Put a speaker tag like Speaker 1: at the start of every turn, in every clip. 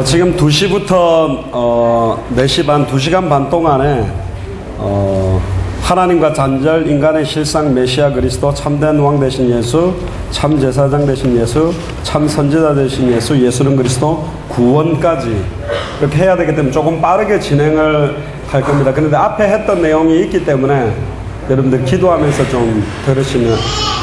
Speaker 1: 지금 2시부터 4시 반, 2시간 반 동안에 하나님과 단절, 인간의 실상, 메시아 그리스도, 참된 왕 되신 예수, 참 제사장 되신 예수, 참 선지자 되신 예수, 예수는 그리스도, 구원까지 이렇게 해야 되기 때문에 조금 빠르게 진행을 할 겁니다. 그런데 앞에 했던 내용이 있기 때문에 여러분들 기도하면서 좀 들으시면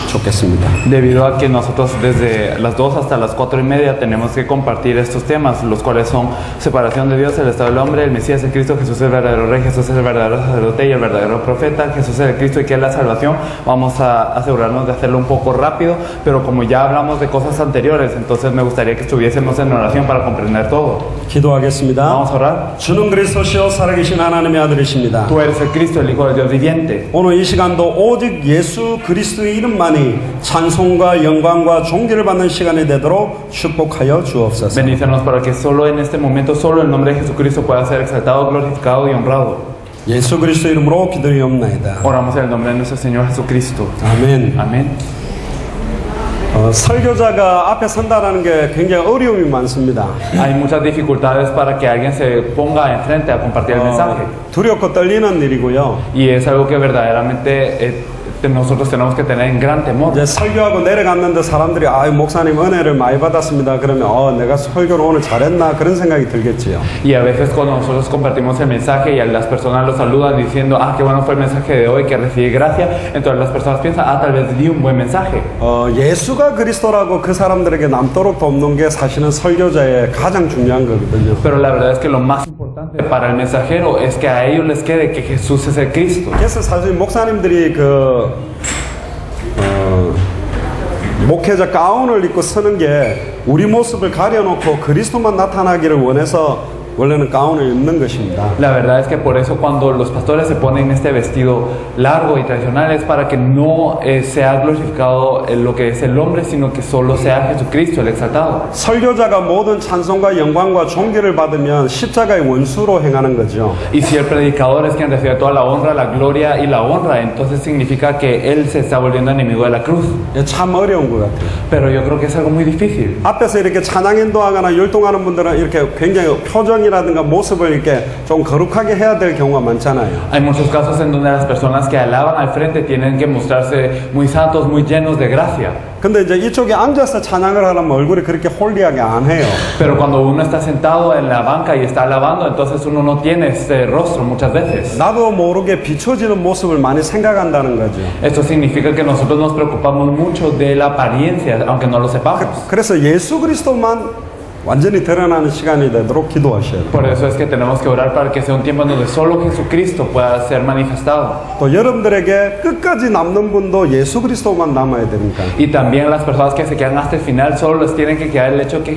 Speaker 1: 좋겠습니다.
Speaker 2: Debido a que nosotros desde las 2 hasta las 4:30 tenemos que compartir estos temas, los cuales son separación de Dios, el estado del hombre, el Mesías, el Cristo, Jesús es el verdadero Rey, Jesús es el verdadero sacerdote y el verdadero profeta, Jesús es el Cristo y que es la salvación. Vamos a asegurarnos de hacerlo un poco rápido, pero como ya hablamos de cosas anteriores, entonces me gustaría que estuviésemos en oración para comprender todo.
Speaker 1: 기도하겠습니다.
Speaker 2: Vamos a orar.
Speaker 1: 주는 그리스도시요 살아계신 하나님의 아들이십니다.
Speaker 2: Tú eres el Cristo, el Hijo del Dios viviente.
Speaker 1: 오늘 이 시간도 오직 예수 그리스도의 이름만이 찬송과 영광과 존귀를 받는 시간이 되도록 축복하여 주옵소서.
Speaker 2: Bendícenos para que solo en este momento, solo el nombre de Jesucristo pueda ser exaltado, glorificado y honrado.
Speaker 1: 예수 그리스도 이름으로 기도리옵나이다.
Speaker 2: Oramos en el nombre de nuestro Señor Jesucristo.
Speaker 1: 아멘.
Speaker 2: Amén.
Speaker 1: 설교자가 앞에 선다라는 게 굉장히 어려움이 많습니다.
Speaker 2: Hay muchas dificultades para que alguien se ponga enfrente a compartir el mensaje.
Speaker 1: 두렵고 떨리는 일이고요.
Speaker 2: Y es algo que verdaderamente nosotros tenemos que tener en gran temor.
Speaker 1: 이제 설교하고 내려갔는데 사람들이 목사님 은혜를 많이 받았습니다. 그러면 내가 설교를 오늘 잘했나 그런 생각이 들겠지요.
Speaker 2: Y a veces cuando nosotros compartimos el mensaje y a las personas lo saludan diciendo, qué bueno fue el mensaje de hoy, que recibí gracia, entonces las personas piensan, tal vez di un buen mensaje.
Speaker 1: 예수가 그리스도라고 그 사람들에게 남도록 돕는 게 사실은 설교자의 가장 중요한 거거든요.
Speaker 2: Pero la verdad es que lo más importante para el mensajero es que a ellos les quede que Jesús es el Cristo.
Speaker 1: 그래서 사실 목사님들이 목회자 가운을 입고 서는 게 우리 모습을 가려놓고 그리스도만 나타나기를 원해서 원래는 가운을 입는 것입니다.
Speaker 2: La verdad es que por eso cuando los pastores se ponen este vestido largo y tradicional es para que no sea glorificado lo que es el hombre, sino que solo sea Jesucristo el exaltado.
Speaker 1: 설교자가 모든 찬송과 영광과 존귀를 받으면 십자가의 원수로 행하는 거죠.
Speaker 2: Y si el predicador es quien recibe toda la honra, la gloria y la honra, entonces significa que él se está volviendo enemigo de la cruz.
Speaker 1: 참 어려운 것 같아요.
Speaker 2: Pero yo creo que es algo muy difícil.
Speaker 1: 앞에서 이렇게 찬양 인도하거나 율동하는 분들은 이렇게 굉장히 표정이라든가 모습을 이렇게 좀 거룩하게 해야 될 경우가 많잖아요.
Speaker 2: Hay muchos casos en donde las personas que alaban al frente tienen que mostrarse muy santos, muy llenos de gracia.
Speaker 1: 근데 이제 이쪽에 앉아서 찬양을 하려면 얼굴이 그렇게 홀리하게 안 해요.
Speaker 2: Pero cuando uno está sentado en la banca y está alabando, entonces uno no tiene este rostro muchas veces.
Speaker 1: 나도 모르게 비춰지는 모습을 많이 생각한다는 거죠.
Speaker 2: Esto significa que nosotros nos preocupamos mucho de la apariencia, aunque no lo sepamos.
Speaker 1: 그래서 예수 그리스도만 완전히 드러나는 시간이 되도록 기도하셔야 돼요.
Speaker 2: Por eso es que tenemos que orar para que sea un tiempo en donde solo Jesucristo pueda ser manifestado.
Speaker 1: 또 여러분들에게 끝까지 남는 분도 예수 그리스도만 남아야 되니까.
Speaker 2: Y también las personas que se quedan hasta el final solo les tiene que quedar el hecho que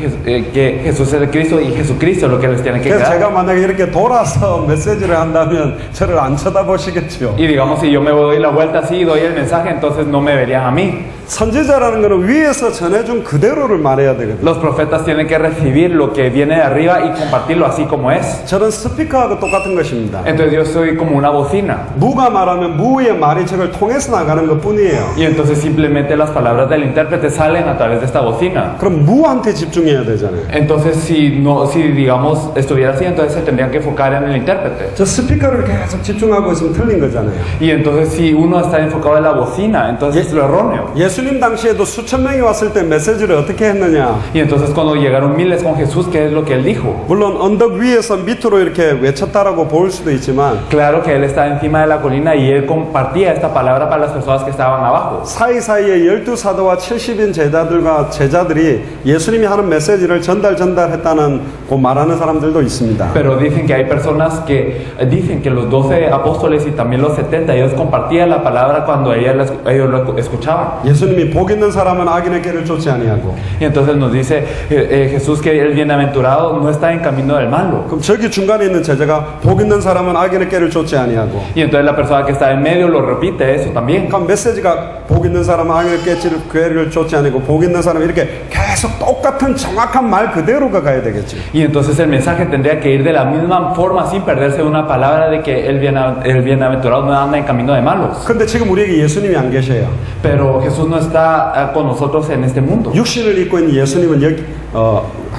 Speaker 2: Jesús es el Cristo y Jesucristo es lo que les tiene que
Speaker 1: 그래서
Speaker 2: quedar.
Speaker 1: 제가 만약에 이렇게 돌아서 메시지를 한다면 저를 안 쳐다보시겠죠.
Speaker 2: Y digamos si yo me doy la vuelta así y doy el mensaje, entonces no me verían a mí.
Speaker 1: 선지자라는 것은 위에서 전해준 그대로를 말해야 되거든요.
Speaker 2: Los profetas tienen que recibir lo que viene de arriba y compartirlo así como es.
Speaker 1: 저는 스피커하고 똑같은 것입니다.
Speaker 2: Entonces yo soy como una bocina.
Speaker 1: 무가 말하면 무의 말이 저걸 통해서 나가는 것뿐이에요.
Speaker 2: Y entonces simplemente las palabras del intérprete salen a través de esta bocina.
Speaker 1: 그럼 무한테 집중해야 되잖아요.
Speaker 2: Entonces si digamos estuviera así, entonces se tendrían que enfocar en el intérprete.
Speaker 1: 저 스피커를 계속 집중하고 있으면 틀린 거잖아요.
Speaker 2: Y entonces si uno está enfocado en la bocina, entonces es lo erróneo.
Speaker 1: 예수님 당시에도 수천 명이 왔을 때 메시지를 어떻게 했느냐?
Speaker 2: Y entonces cuando llegaron miles con Jesús, ¿qué es lo que él dijo?
Speaker 1: 물론 언덕 위에서 밑으로 이렇게 외쳤다라고 볼 수도 있지만
Speaker 2: Claro que él estaba encima de la colina y él compartía esta palabra para las personas que estaban abajo.
Speaker 1: 사이사이에 12사도와 70인 제자들이 예수님이 하는 메시지를 전달했다는 그 말하는 사람들도 있습니다.
Speaker 2: Pero dicen que hay personas que dicen que los 12 apóstoles y también los 70 ellos compartían la palabra cuando ellos lo escuchaban.
Speaker 1: 예수님이 복 있는 사람은 악인의 길을 쫓지 아니하고.
Speaker 2: Y entonces nos dice Jesús que el bienaventurado no está en camino del malo.
Speaker 1: 그럼 저기 중간에 있는 제자가 복 있는 사람은 악인의 길을 쫓지 아니하고.
Speaker 2: Y entonces la persona que está en medio lo repite eso también.
Speaker 1: 그럼 메시지가 복 있는 사람은 악인의 길을 쫓지 아니고 복 있는 사람은 이렇게 계속 똑같은 정확한 말 그대로가 가야 되겠죠.
Speaker 2: Y entonces el mensaje tendría que ir de la misma forma sin perderse una palabra de que el bienaventurado no anda en camino de malos.
Speaker 1: 근데 지금 우리에게 예수님이 안 계셔요.
Speaker 2: Pero Jesús no está con nosotros en este mundo.
Speaker 1: 육신을 입고 있는 예수님은 여기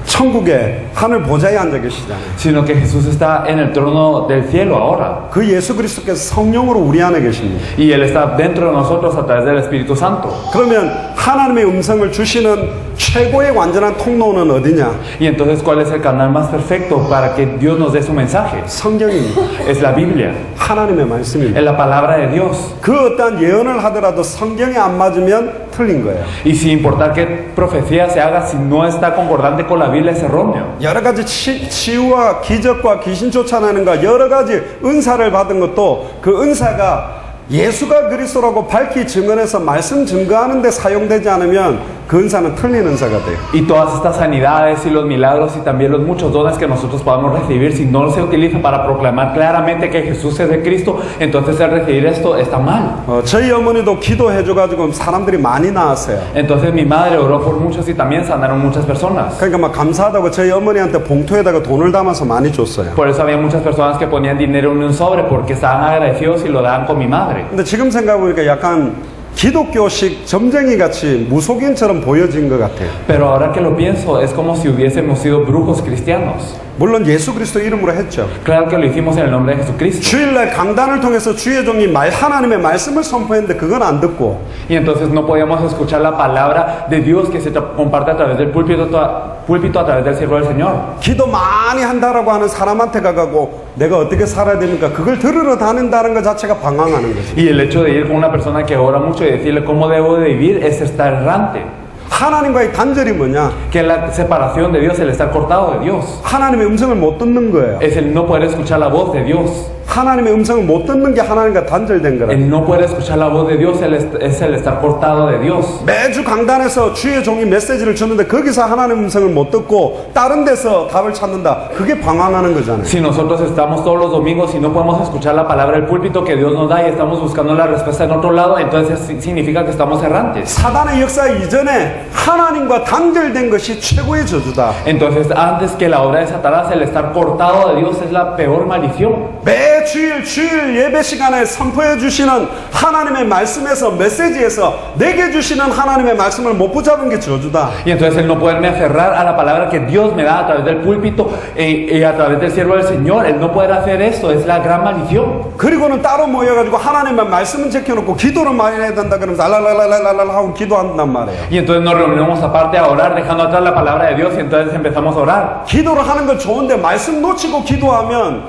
Speaker 1: 천국의 하늘 보좌에 앉아 계시잖아요.
Speaker 2: sino que Jesús está en el trono del cielo ahora.
Speaker 1: 그 예수 그리스도께서 성령으로 우리 안에 계십니다.
Speaker 2: Y Él está dentro de nosotros a través del Espíritu Santo.
Speaker 1: 그러면 하나님의 음성을 주시는 최고의 완전한 통로는 어디냐?
Speaker 2: Y entonces, ¿cuál es el canal más perfecto para que Dios nos dé su mensaje?
Speaker 1: 성경입니다.
Speaker 2: Es la Biblia,
Speaker 1: 하나님의 말씀입니다.
Speaker 2: es la palabra de Dios.
Speaker 1: 그 어떠한 예언을 하더라도 성경에 안 맞으면 틀린 거예요.
Speaker 2: Y sin importar qué profecía se haga, si no está concordante con la Biblia, es erróneo.
Speaker 1: 여러 가지 치유와 기적과 귀신 쫓아내는 것 여러 가지 은사를 받은 것도 그 은사가 예수가 그리스도라고 밝히 증언해서 말씀 증거하는 데 사용되지 않으면 그 은사는 틀린 은사가 돼요.
Speaker 2: Y todas estas sanidades y los milagros y también los muchos dones que nosotros podamos recibir, si no se utilizan para proclamar claramente que Jesús es de Cristo, entonces el recibir esto está mal.
Speaker 1: 저희 어머니도 기도해줘가지고 사람들이 많이 나았어요.
Speaker 2: Entonces mi madre oró por muchos y también sanaron muchas personas.
Speaker 1: 그러니까 막 감사하다고 저희 어머니한테 봉투에다가 돈을 담아서 많이 줬어요.
Speaker 2: Por eso había muchas personas que ponían dinero en un sobre porque estaban agradecidos y lo daban con mi madre.
Speaker 1: 근데 지금 생각해보니까 약간 기독교식 점쟁이 같이 무속인처럼 보여진 것 같아요.
Speaker 2: Pero ahora que lo pienso, es como si hubiésemos sido brujos cristianos.
Speaker 1: 물론 예수 그리스도 이름으로 했죠.
Speaker 2: Claro que lo hicimos en el nombre de Jesucristo.
Speaker 1: 주일날 강단을 통해서 주의 종이 하나님의 말씀을 선포했는데 그건 안 듣고
Speaker 2: Y entonces no podíamos escuchar la palabra de Dios que se comparte a través del púlpito a través del siervo del Señor.
Speaker 1: 기도 많이 한다라고 하는 사람한테 가가고 내가 어떻게 살아야 됩니까? 그걸 들으러 다닌다는 것 자체가 방황하는 거죠.
Speaker 2: Y el hecho de ir con una persona que ora mucho y decirle cómo debo de vivir es estar errante.
Speaker 1: 하나님과의 단절이 뭐냐?
Speaker 2: Que es la separación de Dios, el estar cortado de Dios.
Speaker 1: 하나님의 음성을 못 듣는 거예요.
Speaker 2: Es el no poder escuchar la voz de Dios.
Speaker 1: 하나님의 음성을 못 듣는 게 하나님과 단절된 거라.
Speaker 2: El no poder escuchar la voz de Dios es el estar cortado de Dios.
Speaker 1: 매주 강단에서 주의 종이 메시지를 주는데 거기서 하나님의 음성을 못 듣고 다른 데서 답을 찾는다. 그게 방황하는 거잖아요.
Speaker 2: Si nosotros estamos todos los domingos y no podemos escuchar la palabra del púlpito que Dios nos da y estamos buscando la respuesta en otro lado, entonces significa que estamos errantes.
Speaker 1: 사단의 역사 이전에 하나님과 단절된 것이 최고의 저주다.
Speaker 2: Entonces, antes que la obra de Satanás, el estar cortado de Dios es la peor maldición.
Speaker 1: 매 주일 예배 시간에 선포해 주시는 하나님의 말씀에서 메시지에서 내게 주시는 하나님의 말씀을 못 붙잡은 게 저주다.
Speaker 2: Y entonces el no poderme aferrar a la palabra que Dios me da a través del púlpito y a través del siervo del Señor, el no poder hacer esto es la gran maldición.
Speaker 1: 그리고는 따로 모여가지고 하나님의 말씀은 제껴놓고 기도를 많이 해야 된다 그러면서 알랄랄랄랄랄 하고 기도한단 말이에요.
Speaker 2: Y entonces nos reunimos aparte a orar, dejando atrás la palabra de Dios y entonces empezamos a orar.
Speaker 1: 기도를 하는 건 좋은데 말씀 놓치고 기도하면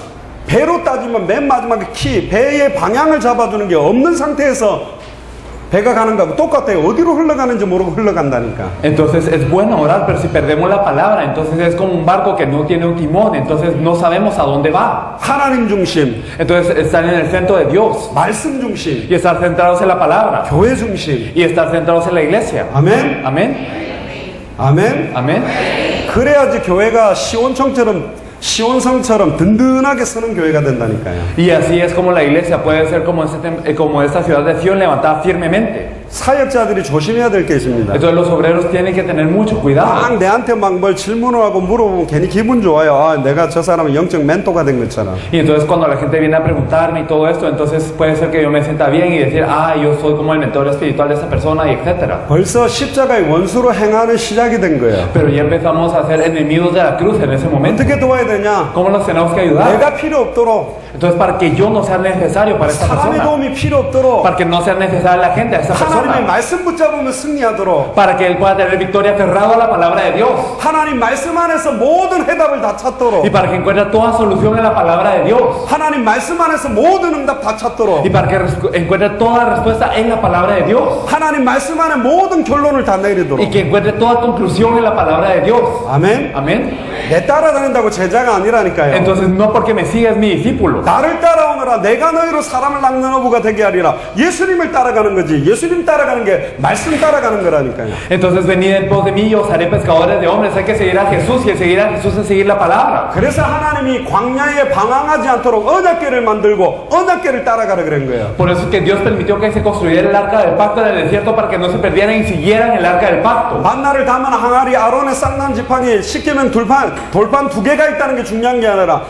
Speaker 1: 배로 따지면 맨 마지막에 배의 방향을 잡아주는 게 없는 상태에서 배가 가는 거하고 똑같아요. 어디로 흘러가는지 모르고 흘러간다니까.
Speaker 2: Entonces es bueno orar, pero si perdemos la palabra, entonces es como un barco que no tiene un timón, entonces no sabemos a dónde va.
Speaker 1: 하나님 중심,
Speaker 2: Entonces estar en el centro de Dios
Speaker 1: 말씀 중심,
Speaker 2: y estar centrados en la palabra
Speaker 1: 교회 중심.
Speaker 2: y estar centrados en la iglesia.
Speaker 1: 아멘.
Speaker 2: Amén.
Speaker 1: 아멘.
Speaker 2: Amén.
Speaker 1: 그래야지 교회가 시온성처럼 든든하게 서는 교회가 된다니까요.
Speaker 2: Y así es como la iglesia puede ser como esta ciudad de Sion levantada firmemente.
Speaker 1: 사역자들이 조심해야 될 게 있습니다.
Speaker 2: Entonces los obreros tienen que tener mucho cuidado.
Speaker 1: 막 내한테 막 뭘 질문을 하고 물어보면 괜히 기분 좋아요. 아, 내가 저 사람은 영적 멘토가 된 것처럼.
Speaker 2: Y entonces cuando la gente viene a preguntarme y todo esto, entonces puede ser que yo me sienta bien y decir, ah, yo soy como el mentor espiritual de esta persona y etcétera.
Speaker 1: 벌써 십자가의 원수로 행하는 시작이 된 거예요.
Speaker 2: Pero ya empezamos a ser enemigos de la cruz en ese momento.
Speaker 1: 어떻게 도와야 되냐?
Speaker 2: ¿Cómo nos tenemos que ayudar?
Speaker 1: 내가 필요 없도록,
Speaker 2: Entonces para que yo no sea necesario para esta
Speaker 1: 사람의
Speaker 2: persona,
Speaker 1: 도움이 필요 없도록,
Speaker 2: para que no sea necesaria la gente a esta
Speaker 1: 하나님의
Speaker 2: persona,
Speaker 1: 말씀 붙잡으면 승리하도록,
Speaker 2: para que él pueda tener victoria aferrado a la palabra de Dios
Speaker 1: 하나님 말씀 안에서 mo든 해답을 다 찾도록,
Speaker 2: y para que encuentre toda solución en la palabra de Dios
Speaker 1: 하나님 말씀 안에서 모든 응답 다 찾도록,
Speaker 2: y para que encuentre toda respuesta en la palabra de Dios
Speaker 1: 하나님 말씀 안에 모든 결론을 다 내리도록.
Speaker 2: y que encuentre toda conclusión en la palabra de Dios.
Speaker 1: 아멘.
Speaker 2: Amén.
Speaker 1: 내 따라다닌다고 제자가 아니라니까요.
Speaker 2: Entonces no porque me sigas mi discípulo,
Speaker 1: 나를 따라오너라 내가 너희로 사람을 낚는 어부가 되게 하리라. 예수님을 따라가는 거지. 예수님 따라가는 게 말씀 따라가는 거라니까요.
Speaker 2: entonces venid en pos de mí y os haré pescadores de hombres. Hay que seguir a Jesús y el seguir a Jesús es seguir la palabra.
Speaker 1: 그래서 하나님이 광야에 방황하지 않도록 언약궤를 만들고 언약궤를 따라가라 그런 거예요.
Speaker 2: Por eso es que Dios permitió que se construyera el arca del pacto en el desierto para que no se perdieran y siguieran el arca del pacto.
Speaker 1: 만나를 담은 항아리 아론의 쌍난 지팡이 십계명 돌판 2개가 있다는 게 중요한 게 아니라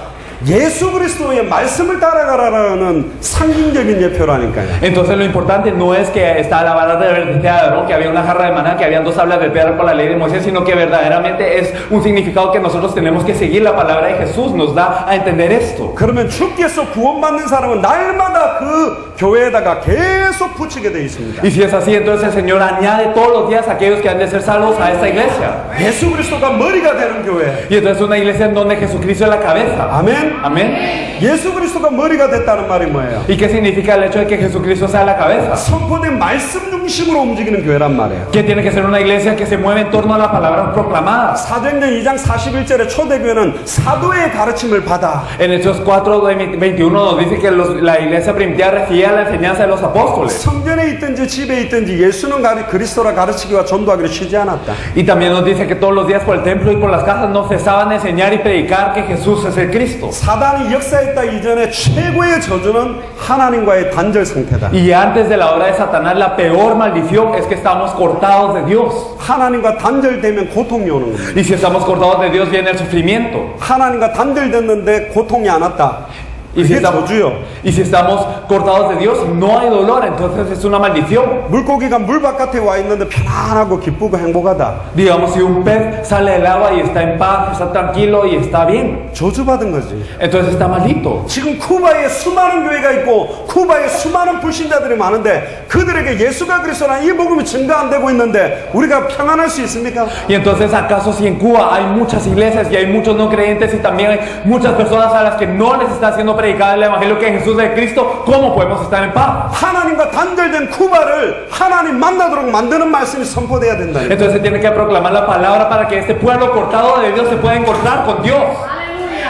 Speaker 1: 예수 그리스도의 말씀을 따라가라는 상징적인 예표라니까요.
Speaker 2: Entonces lo importante no es que está la vara de Aarón, que había una jarra de maná, que habían dos tablas de piedra por la ley de Moisés, sino que verdaderamente es un significado que nosotros tenemos que seguir. La palabra de Jesús nos da a entender esto.
Speaker 1: 그러면 주께서 구원받는 사람은 날마다 그 교회에다가 계속 붙이게 돼 있습니다.
Speaker 2: Y si es así, entonces el Señor añade todos los días a aquellos que han de ser salvos a esta iglesia.
Speaker 1: 예수 그리스도가 머리가 되는 교회.
Speaker 2: Y entonces una iglesia en donde Jesucristo es la cabeza.
Speaker 1: 아멘.
Speaker 2: Amén.
Speaker 1: 예수 그리스도가 머리가 됐다는 말이 뭐예요?
Speaker 2: ¿Y qué significa el hecho de que Jesucristo sea la cabeza?
Speaker 1: 선포된 말씀 중심으로 움직이는 교회란 말이에요.
Speaker 2: Que tiene que ser una iglesia que se mueve en torno a la palabra proclamada.
Speaker 1: 사도행전 2장 41절에 초대교회는 사도의 가르침을 받아.
Speaker 2: En Hechos 4:21 nos dice que la iglesia primitiva recibía la enseñanza de los apóstoles.
Speaker 1: 성전에 있든지 집에 있든지 예수는 그리스도라 가르치기와 전도하기를 쉬지 않았다.
Speaker 2: Y también nos dice que todos los días por el templo y por las casas no cesaban de enseñar y predicar que Jesús es el Cristo.
Speaker 1: 사단이 역사했다 이전에 최고의 저주는 하나님과의 단절 상태다.
Speaker 2: Y antes de la obra de Satanás, la peor maldición es que estamos cortados de Dios.
Speaker 1: 하나님과 단절되면 고통이 오는 겁니다.
Speaker 2: Y si estamos cortados de Dios, viene el sufrimiento.
Speaker 1: 하나님과 단절됐는데 고통이 안 왔다.
Speaker 2: Y si,
Speaker 1: 그게 저주요.
Speaker 2: y si estamos cortados de Dios, no hay dolor, entonces es una maldición.
Speaker 1: 물고기가 물 바깥에 와 있는데 편안하고 기쁘고 행복하다.
Speaker 2: Digamos, si un pez sale del agua y está en paz, está tranquilo y está bien,
Speaker 1: 저주받은 거지.
Speaker 2: entonces está maldito.
Speaker 1: 지금 쿠바에 수많은 교회가 있고 쿠바에 수많은 불신자들이 많은데 그들에게 예수가 그리스도라는 이 복음이 증가 안 되고 있는데 우리가 평안할 수 있습니까?
Speaker 2: Y entonces, ¿acaso si en Cuba hay muchas iglesias y hay muchos no creyentes y también hay muchas personas a las que no les está haciendo predicar el evangelio que Jesús es Cristo, ¿cómo podemos estar en paz?
Speaker 1: 하나님과 단절된 쿠바를 하나님 만나도록 만드는 말씀이 선포돼야 된다.
Speaker 2: Entonces se tiene que proclamar la palabra para que este pueblo cortado de Dios se pueda encontrar con Dios.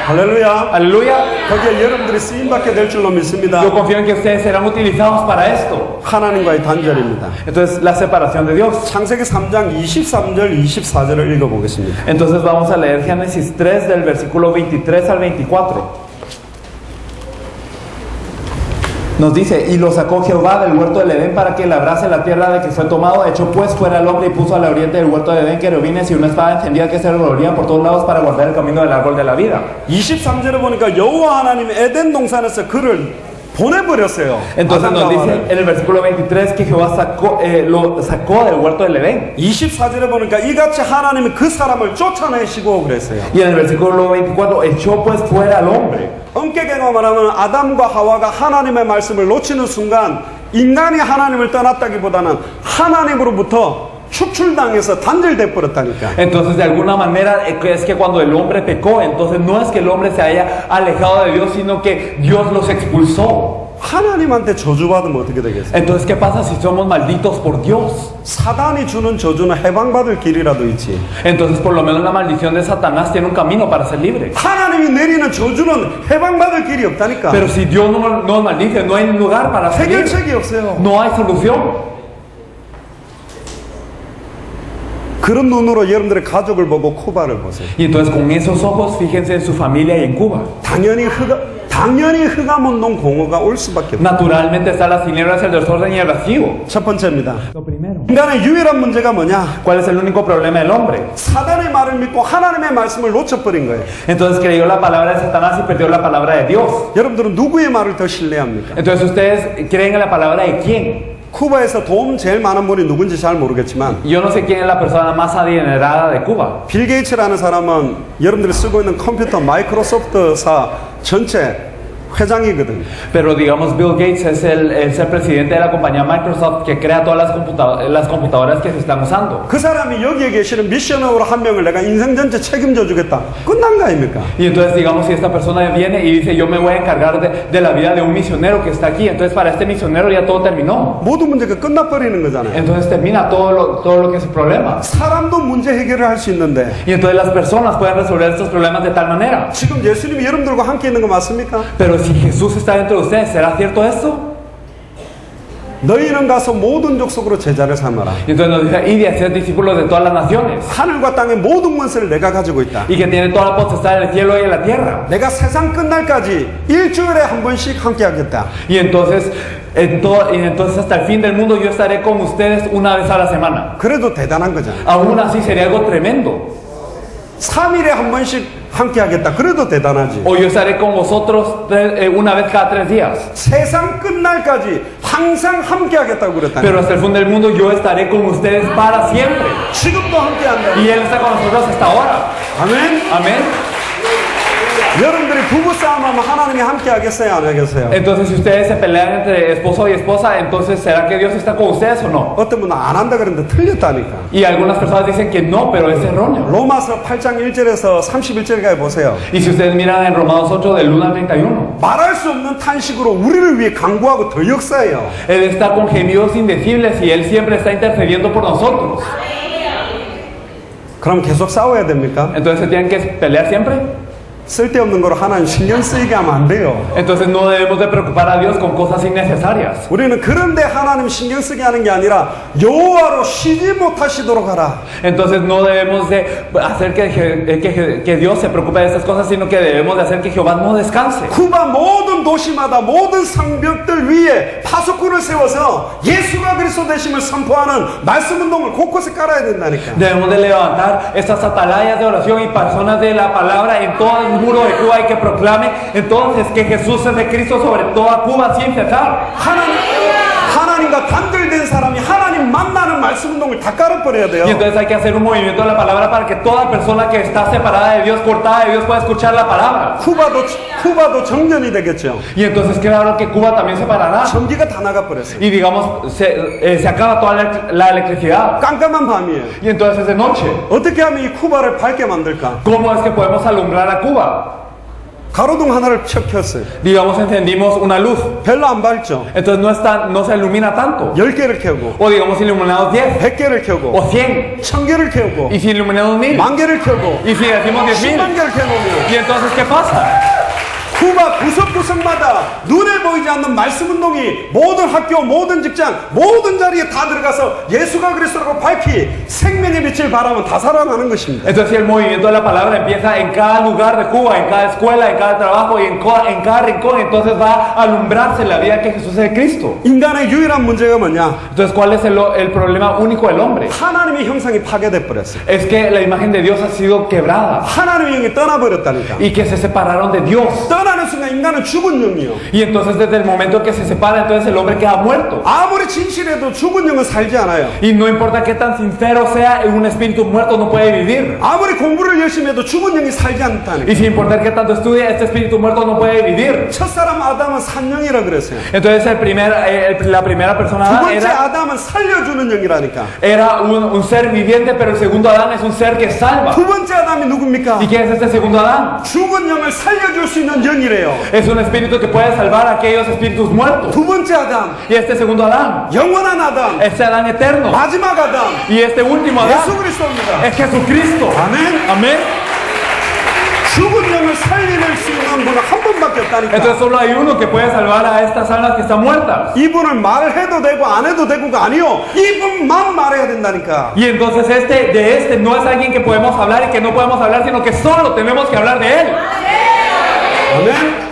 Speaker 1: 할렐루야.
Speaker 2: Aleluya.
Speaker 1: 거기에 여러분들이 쓰임받게 될 줄로 믿습니다.
Speaker 2: Yo confío en que ustedes serán utilizados para esto.
Speaker 1: 하나님과의 단절입니다.
Speaker 2: Entonces, la separación de Dios.
Speaker 1: 창세기 3장 23절 24절을 읽어보겠습니다.
Speaker 2: Entonces vamos a leer Génesis 3 del versículo 23 al 24. Nos dice, y lo sacó Jehová del huerto del Edén para que labrase la tierra de que fue tomado, echó pues fuera al hombre y puso a la oriente del huerto del Edén querubines y una espada encendida que se revolvían por todos lados para guardar el camino del árbol de la vida.
Speaker 1: 23절에 보니까 여호와 하나님 에덴 동산에서 그를 보내버렸어요.
Speaker 2: Entonces nos dice en el versículo 23 que Jehová lo sacó del huerto del Edén.
Speaker 1: 24절에 보니까 이같이 하나님이 그 사람을 쫓아내시고 그랬어요.
Speaker 2: Y en el versículo 24 echó pues fuera al hombre.
Speaker 1: 엄격하게 말하면 아담과 하와가 하나님의 말씀을 놓치는 순간 인간이 하나님을 떠났다기보다는 하나님으로부터 축출당해서 단절돼 버렸다니까.
Speaker 2: Entonces de alguna manera es que cuando el hombre pecó, entonces no es que el hombre se haya alejado de Dios, sino que Dios los expulsó.
Speaker 1: 하나님한테 저주받으면 어떻게 되겠어요?
Speaker 2: Entonces, ¿qué pasa si somos malditos por Dios?
Speaker 1: 사단이 주는 저주는 해방받을 길이라도 있지.
Speaker 2: Entonces, por lo menos la maldición de Satanás tiene un camino para ser libre.
Speaker 1: 하나님이 내리는 저주는 해방받을 길이 없다니까.
Speaker 2: Pero si Dios no nos maldice, no hay lugar para ser libre.
Speaker 1: 해결책이 없어요.
Speaker 2: No hay solución.
Speaker 1: 그런 눈으로 여러분들의 가족을 보고 쿠바를 보세요.
Speaker 2: Y entonces, con esos ojos, fíjense en su familia y en Cuba.
Speaker 1: 당연히 흑암운동 공허가 올 수밖에 없어요.
Speaker 2: Naturalmente están las tinieblas, el desorden y el vacío.
Speaker 1: 첫 번째입니다.
Speaker 2: Lo primero.
Speaker 1: 인간의 유일한 문제가 뭐냐?
Speaker 2: ¿Cuál es el único problema del hombre?
Speaker 1: 사단의 말을 믿고 하나님의 말씀을 놓쳐버린 거예요.
Speaker 2: Entonces creyó la palabra de Satanás y perdió la palabra de Dios.
Speaker 1: 여러분들은 누구의 말을 더 신뢰합니까?
Speaker 2: Entonces ustedes creen en la palabra de quién.
Speaker 1: 쿠바에서 도움 제일 많은 분이 누군지 잘 모르겠지만
Speaker 2: Yo no sé quién es la persona más adinerada de Cuba.
Speaker 1: 빌 게이츠라는 사람은 여러분들이 쓰고 있는 컴퓨터 마이크로소프트사 전체 회장이거든.
Speaker 2: Pero digamos Bill Gates es el presidente de la compañía Microsoft que crea todas las computadoras que se están usando.
Speaker 1: 그 사람이 여기에 계시는 미션으로 한 명을 내가 인생 전체 책임져 주겠다. 끝난 거 아닙니까?
Speaker 2: Y entonces digamos si esta persona viene y dice yo me voy a encargar de la vida de un misionero que está aquí, entonces para este misionero ya todo terminó.
Speaker 1: 모든 문제가 끝나버리는 거잖아요.
Speaker 2: Entonces termina todo lo que es el problema.
Speaker 1: 사람도 문제 해결을 할 수 있는데
Speaker 2: Y entonces las personas pueden resolver estos problemas de tal manera.
Speaker 1: 지금 예수님이 여러분들과 함께 있는 거 맞습니까?
Speaker 2: Pero si Jesús está dentro de ustedes, ¿será cierto esto?
Speaker 1: 너희는 가서 모든 족속으로 제자를 삼아라.
Speaker 2: Y entonces nos dice, y de hacer discípulos de todas las naciones.
Speaker 1: 하늘과 땅의 모든 권세를 내가 가지고 있다.
Speaker 2: Y que tiene toda la potestad en el cielo y en la tierra.
Speaker 1: 내가 세상 끝날까지 일주일에 한 번씩 함께 하겠다.
Speaker 2: Y entonces hasta el fin del mundo yo estaré con ustedes una vez a la semana.
Speaker 1: 그래도 대단한 거잖아.
Speaker 2: Aún así sería algo tremendo.
Speaker 1: 3일에 한 번씩 함께 하겠다. 그래도 대단하지.
Speaker 2: O yo estaré con vosotros una vez cada 3 días.
Speaker 1: 세상 끝날까지 항상 함께 하겠다고 그랬다.
Speaker 2: Pero hasta el fin del mundo yo estaré con ustedes para siempre.
Speaker 1: 지금도 함께 한다.
Speaker 2: Y Él está con nosotros hasta ahora.
Speaker 1: 아멘.
Speaker 2: Amén.
Speaker 1: 여러분들이 부부 싸움하면 하나님이 함께 하겠어요, 안 하겠어요?
Speaker 2: Entonces, si ustedes se pelean entre esposo y esposa, entonces ¿será que Dios está con ustedes o no?
Speaker 1: 어떤 분은 안 한다 그러는데 틀렸다니까.
Speaker 2: Y algunas personas dicen que no, pero es erróneo.
Speaker 1: 로마서 8장 1절에서 31절까지 보세요.
Speaker 2: Y si ustedes miran en Romanos 8 del 1 al 31,
Speaker 1: 말할 수 없는 탄식으로 우리를 위해 간구하고 더 역사해요.
Speaker 2: Él está con gemidos indecibles y Él siempre está intercediendo por nosotros.
Speaker 1: 그럼 계속 싸워야 됩니까?
Speaker 2: Entonces, ¿se tienen que pelear siempre?
Speaker 1: 쓸데없는 거로 하나님 신경 쓰이게 하면 안 돼요.
Speaker 2: Entonces no debemos de preocupar a Dios con cosas innecesarias.
Speaker 1: 우리는 그런데 하나님 신경 쓰게 하는 게 아니라 여호와로 쉬지 못하시도록 하라.
Speaker 2: Entonces no debemos de hacer que Dios se preocupe de estas cosas, sino que debemos de hacer que Jehová no descanse.
Speaker 1: 쿠바 모든 도시마다 모든 성벽들 위에 파수꾼을 세워서 예수가 그리스도 되심을 선포하는 말씀 운동을 곳곳에 깔아야 된다니까.
Speaker 2: Debemos de levantar estas atalayas de oración y personas de la palabra en todo el muro de Cuba y que proclame entonces que Jesús es de Cristo sobre toda Cuba sin cesar.
Speaker 1: 하나님과 단절된 사람이 하나님 만나는 말씀 운동을 다 깔아버려야 돼요.
Speaker 2: Y entonces hay que hacer un movimiento de la palabra para que toda persona que está separada de Dios, cortada de Dios, pueda escuchar la palabra.
Speaker 1: 쿠바도 정전이 되겠죠.
Speaker 2: Y entonces claro que Cuba también se parará.
Speaker 1: 전기가 다 나가버렸어요.
Speaker 2: Y digamos, se acaba toda la electricidad.
Speaker 1: 깜깜한 밤이에요.
Speaker 2: Y entonces es de noche.
Speaker 1: 어떻게 하면 이 쿠바를 밝게 만들까?
Speaker 2: ¿Cómo es que podemos alumbrar a Cuba?
Speaker 1: 가로등 하나를 척 켰어요.
Speaker 2: Digamos, encendimos una luz.
Speaker 1: 별로 안 밝죠.
Speaker 2: Entonces no se ilumina tanto.
Speaker 1: 10개를 켜고
Speaker 2: O digamos, iluminados 10.
Speaker 1: 100개를 켜고
Speaker 2: O 100.
Speaker 1: 1000개를 켜고
Speaker 2: Y si iluminados 1000.
Speaker 1: 10,000개를 켜고
Speaker 2: Y si decimos 10,000.
Speaker 1: 10만 개를 켜놓으면
Speaker 2: Y entonces, ¿qué pasa?
Speaker 1: 쿠바 구석구석마다 눈에 보이지 않는 말씀 운동이 모든 학교, 모든 직장, 모든 자리에 다 들어가서 예수가 그리스도라고 밝히 생명의 빛을 바라면 다 살아나는 것입니다.
Speaker 2: Entonces, el movimiento de la palabra empieza en cada lugar de Cuba, en cada escuela, en cada trabajo y en cada rincón. Entonces va a alumbrarse la vida que Jesús es de Cristo.
Speaker 1: 인간의 유일한 문제가 뭐냐?
Speaker 2: Entonces, ¿cuál es el problema único del hombre?
Speaker 1: 하나님의 형상이 파괴돼 버렸어요.
Speaker 2: Es que la imagen de Dios ha sido quebrada
Speaker 1: 하나님의 영이 떠나버렸다니까.
Speaker 2: y que se separaron de Dios.
Speaker 1: 떠나는 순간 인간은 죽은 영이요.
Speaker 2: Y entonces desde el momento que se separa, entonces el hombre queda muerto.
Speaker 1: 아무리 진실해도 죽은 영은 살지 않아요.
Speaker 2: Y no importa qué tan sincero sea, un espíritu muerto no puede vivir.
Speaker 1: 아무리 공부를 열심히 해도 죽은 영이 살지 않다니까.
Speaker 2: Y sin importar qué tanto estudie, este espíritu muerto no puede vivir.
Speaker 1: 첫사람 아담은 산영이라 그랬어요.
Speaker 2: Entonces la primera persona
Speaker 1: 두
Speaker 2: Adán
Speaker 1: 번째 아담은 살려주는 영이라니까.
Speaker 2: era un ser viviente, pero el segundo Adán es un ser que salva.
Speaker 1: 두 번째 아담이 누굽니까?
Speaker 2: ¿Y quién es este segundo Adán?
Speaker 1: 죽은 영을 살려줄 수 있는 영이래요.
Speaker 2: Es un espíritu que puede salvar a aquellos espíritus muertos.
Speaker 1: 두 번째 아담,
Speaker 2: Y este segundo Adán,
Speaker 1: 영원한 아담,
Speaker 2: este Adán eterno.
Speaker 1: 마지막 아담,
Speaker 2: Y este último Adán
Speaker 1: 예수 그리스도입니다.
Speaker 2: es Jesucristo.
Speaker 1: 아멘.
Speaker 2: Amén.
Speaker 1: 죽은 영을 살릴 수 있는 분은 한 분밖에 없다니까.
Speaker 2: Entonces solo hay uno que puede salvar a estas almas que están muertas.
Speaker 1: 이분을 말해도 되고 안 해도 되고가 아니요. 이분만 말해야 된다니까.
Speaker 2: Y entonces de este no es alguien que podemos hablar y que no podemos hablar, sino que solo tenemos que hablar de él.
Speaker 1: 아멘.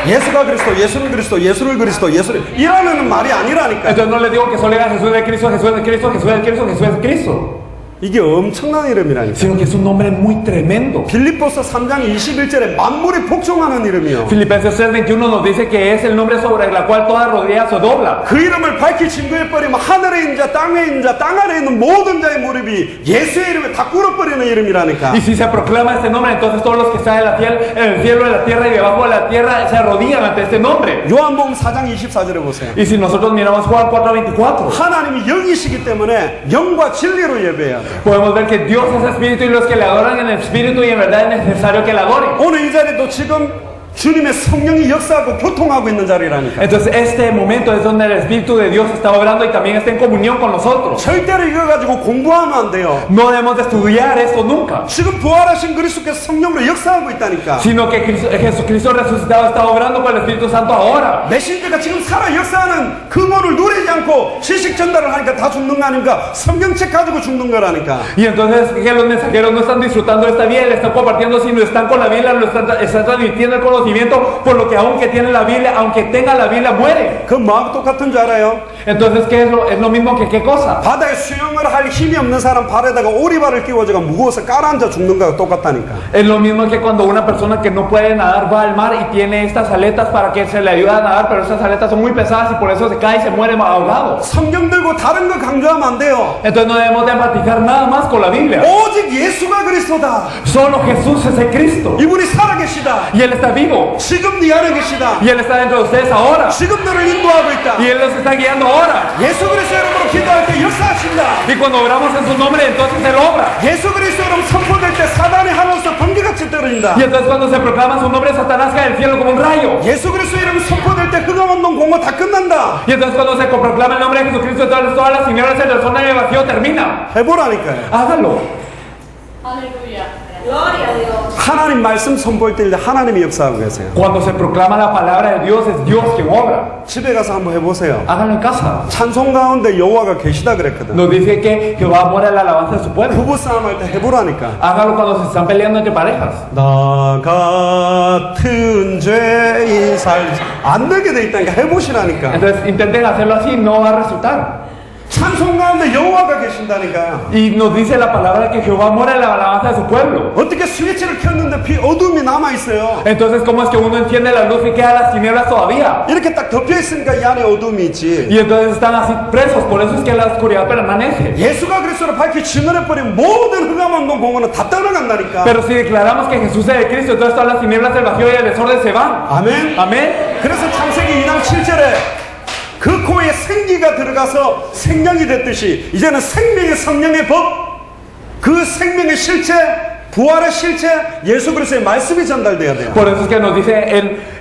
Speaker 1: 예수가 그리스도, 예수는 그리스도, 예수를 그리스도, 예수를 이러는 말이 아니라니까.
Speaker 2: Entonces no les digo que solo era Jesús de Cristo, Jesús de Cristo, Jesús de Cristo, Jesús de Cristo,
Speaker 1: 이게 엄청난 이름이라니까.
Speaker 2: sino que es un nombre muy tremendo.
Speaker 1: 빌립보서 3장 21절에 만물이 복종하는 이름이요.
Speaker 2: Filipenses 3:21 nos dice que es el nombre sobre el cual toda rodilla se dobla.
Speaker 1: 그 이름을 밝히 증거해버리면 하늘에 있는 자, 땅에 있는 자, 땅 아래에 있는 모든 자의 무릎이 예수의 이름에 다 꿇어버리는 이름이라니까.
Speaker 2: Y si se proclama este nombre, entonces todos los que están en el cielo, en la tierra y debajo de la tierra se arrodillan ante este nombre.
Speaker 1: 요한복음 4장 24절에 보세요.
Speaker 2: Y si nosotros miramos Juan 4:24,
Speaker 1: 하나님이 영이시기 때문에 영과 진리로 예배해야 돼.
Speaker 2: podemos ver que Dios es espíritu y los que le adoran en el espíritu y en verdad es necesario que le adoren.
Speaker 1: 오늘 이 자리도 지금 주님의 성령이 역사하고 교통하고 있는 자리라니까.
Speaker 2: Entonces este momento es donde el Espíritu de Dios está obrando y también está en comunión con nosotros.
Speaker 1: 절대로 이거 가지고 공부하면 안 돼요.
Speaker 2: No debemos de estudiar esto nunca,
Speaker 1: 지금 부활하신 그리스도께서 성령으로 역사하고 있다니까.
Speaker 2: sino que Jesucristo resucitado está obrando con el Espíritu Santo ahora.
Speaker 1: 메신저가 지금 살아 역사하는 그분을 누리지 않고 지식 전달을 하니까 다 죽는 거 아닙니까? 성경책 가지고 죽는 거라니까.
Speaker 2: Y entonces que los mensajeros no están disfrutando esta vida, le están compartiendo, sino están con la Biblia, lo están transmitiendo el conocimiento. conocimiento, por lo que aunque tienen la Biblia, aunque tengan la Biblia, mueren.
Speaker 1: 그 뭐하고 똑같은 줄 알아요?
Speaker 2: Entonces, ¿qué es lo mismo que qué cosa?
Speaker 1: 바다에 수영을 할 힘이 없는 사람 발에다가 오리발을 끼워줘가 무거워서 깔아앉아 죽는 거하고 똑같다니까.
Speaker 2: Es lo mismo que cuando una persona que no puede nadar va al mar y tiene estas aletas para que se le ayude a nadar, pero estas aletas son muy pesadas y por eso se cae y se muere ahogado.
Speaker 1: 성경 들고 다른 거 강조하면 안 돼요.
Speaker 2: Entonces no debemos de enfatizar nada más con la Biblia.
Speaker 1: 오직 예수가 그리스도다.
Speaker 2: Solo Jesús es el Cristo.
Speaker 1: 이분이 살아계시다.
Speaker 2: Y Él está vivo.
Speaker 1: 지금 네 안에 계시다.
Speaker 2: Y Él está dentro de ustedes ahora.
Speaker 1: 지금 너를 인도하고 있다.
Speaker 2: Y Él los está guiando ahora.
Speaker 1: 예수 그리스도 이름으로 기도할 때 역사하신다.
Speaker 2: Y cuando oramos en su nombre, entonces Él obra.
Speaker 1: 예수 그리스도 이름 선포될 때 사단이 하늘에서 번개같이 떨어진다.
Speaker 2: Y entonces cuando se proclama su nombre, Satanás cae del cielo como un rayo.
Speaker 1: 예수 그리스도 이름 선포될 때 흑암운동 공허 다 끝난다.
Speaker 2: Y entonces cuando se proclama el nombre de Jesucristo, todas las tinieblas de la zona de vacío termina.
Speaker 1: 해보라니까요.
Speaker 2: Hágalo.
Speaker 3: Aleluya. Gloria a Dios.
Speaker 1: 하나님 말씀 선포할 때 하나님이 역사하고 계세요.
Speaker 2: Cuando se proclama la palabra de Dios, es Dios quien obra.
Speaker 1: 집에 가서 한번 해보세요.
Speaker 2: Háganlo en casa.
Speaker 1: 찬송 가운데 여호와가 계시다 그랬거든.
Speaker 2: Nos dice que Jehová mora en la alabanza de su pueblo.
Speaker 1: 부부싸움 할 때 해보라니까.
Speaker 2: Hágalo cuando se están peleando entre parejas.
Speaker 1: 나 같은 죄인 안 되게 돼 있다니까 해보시라니까.
Speaker 2: Entonces intenten hacerlo así, no va a resultar.
Speaker 1: 찬송 가운데 여호와가 계신다니까.
Speaker 2: Y nos dice la palabra que Jehová mora en la alabanza de su pueblo.
Speaker 1: 어떻게 스위치를 켰는데 어둠이 남아 있어요.
Speaker 2: Entonces, ¿cómo es que uno enciende la luz y queda las tinieblas todavía?
Speaker 1: 이렇게 딱 덮여 있으니까 이 안에 어둠이 있지.
Speaker 2: Y entonces están así presos, por eso es que la oscuridad permanece.
Speaker 1: 예수가 그리스도를 밝히 진언해버린 모든 흑암운동 공허는 다 떠나간다니까.
Speaker 2: Pero si declaramos que Jesús es el Cristo, entonces todas las tinieblas del vacío y el desorden se van.
Speaker 1: 아멘.
Speaker 2: Amén.
Speaker 1: 그래서 창세기 2장 7절에 그 코에 생기가 들어가서 생명이 됐듯이 이제는 생명의 성령의 법, 그 생명의 실체, 부활의 실체, 예수 그리스도의 말씀이 전달돼야 돼요.
Speaker 2: Por eso es que nos dice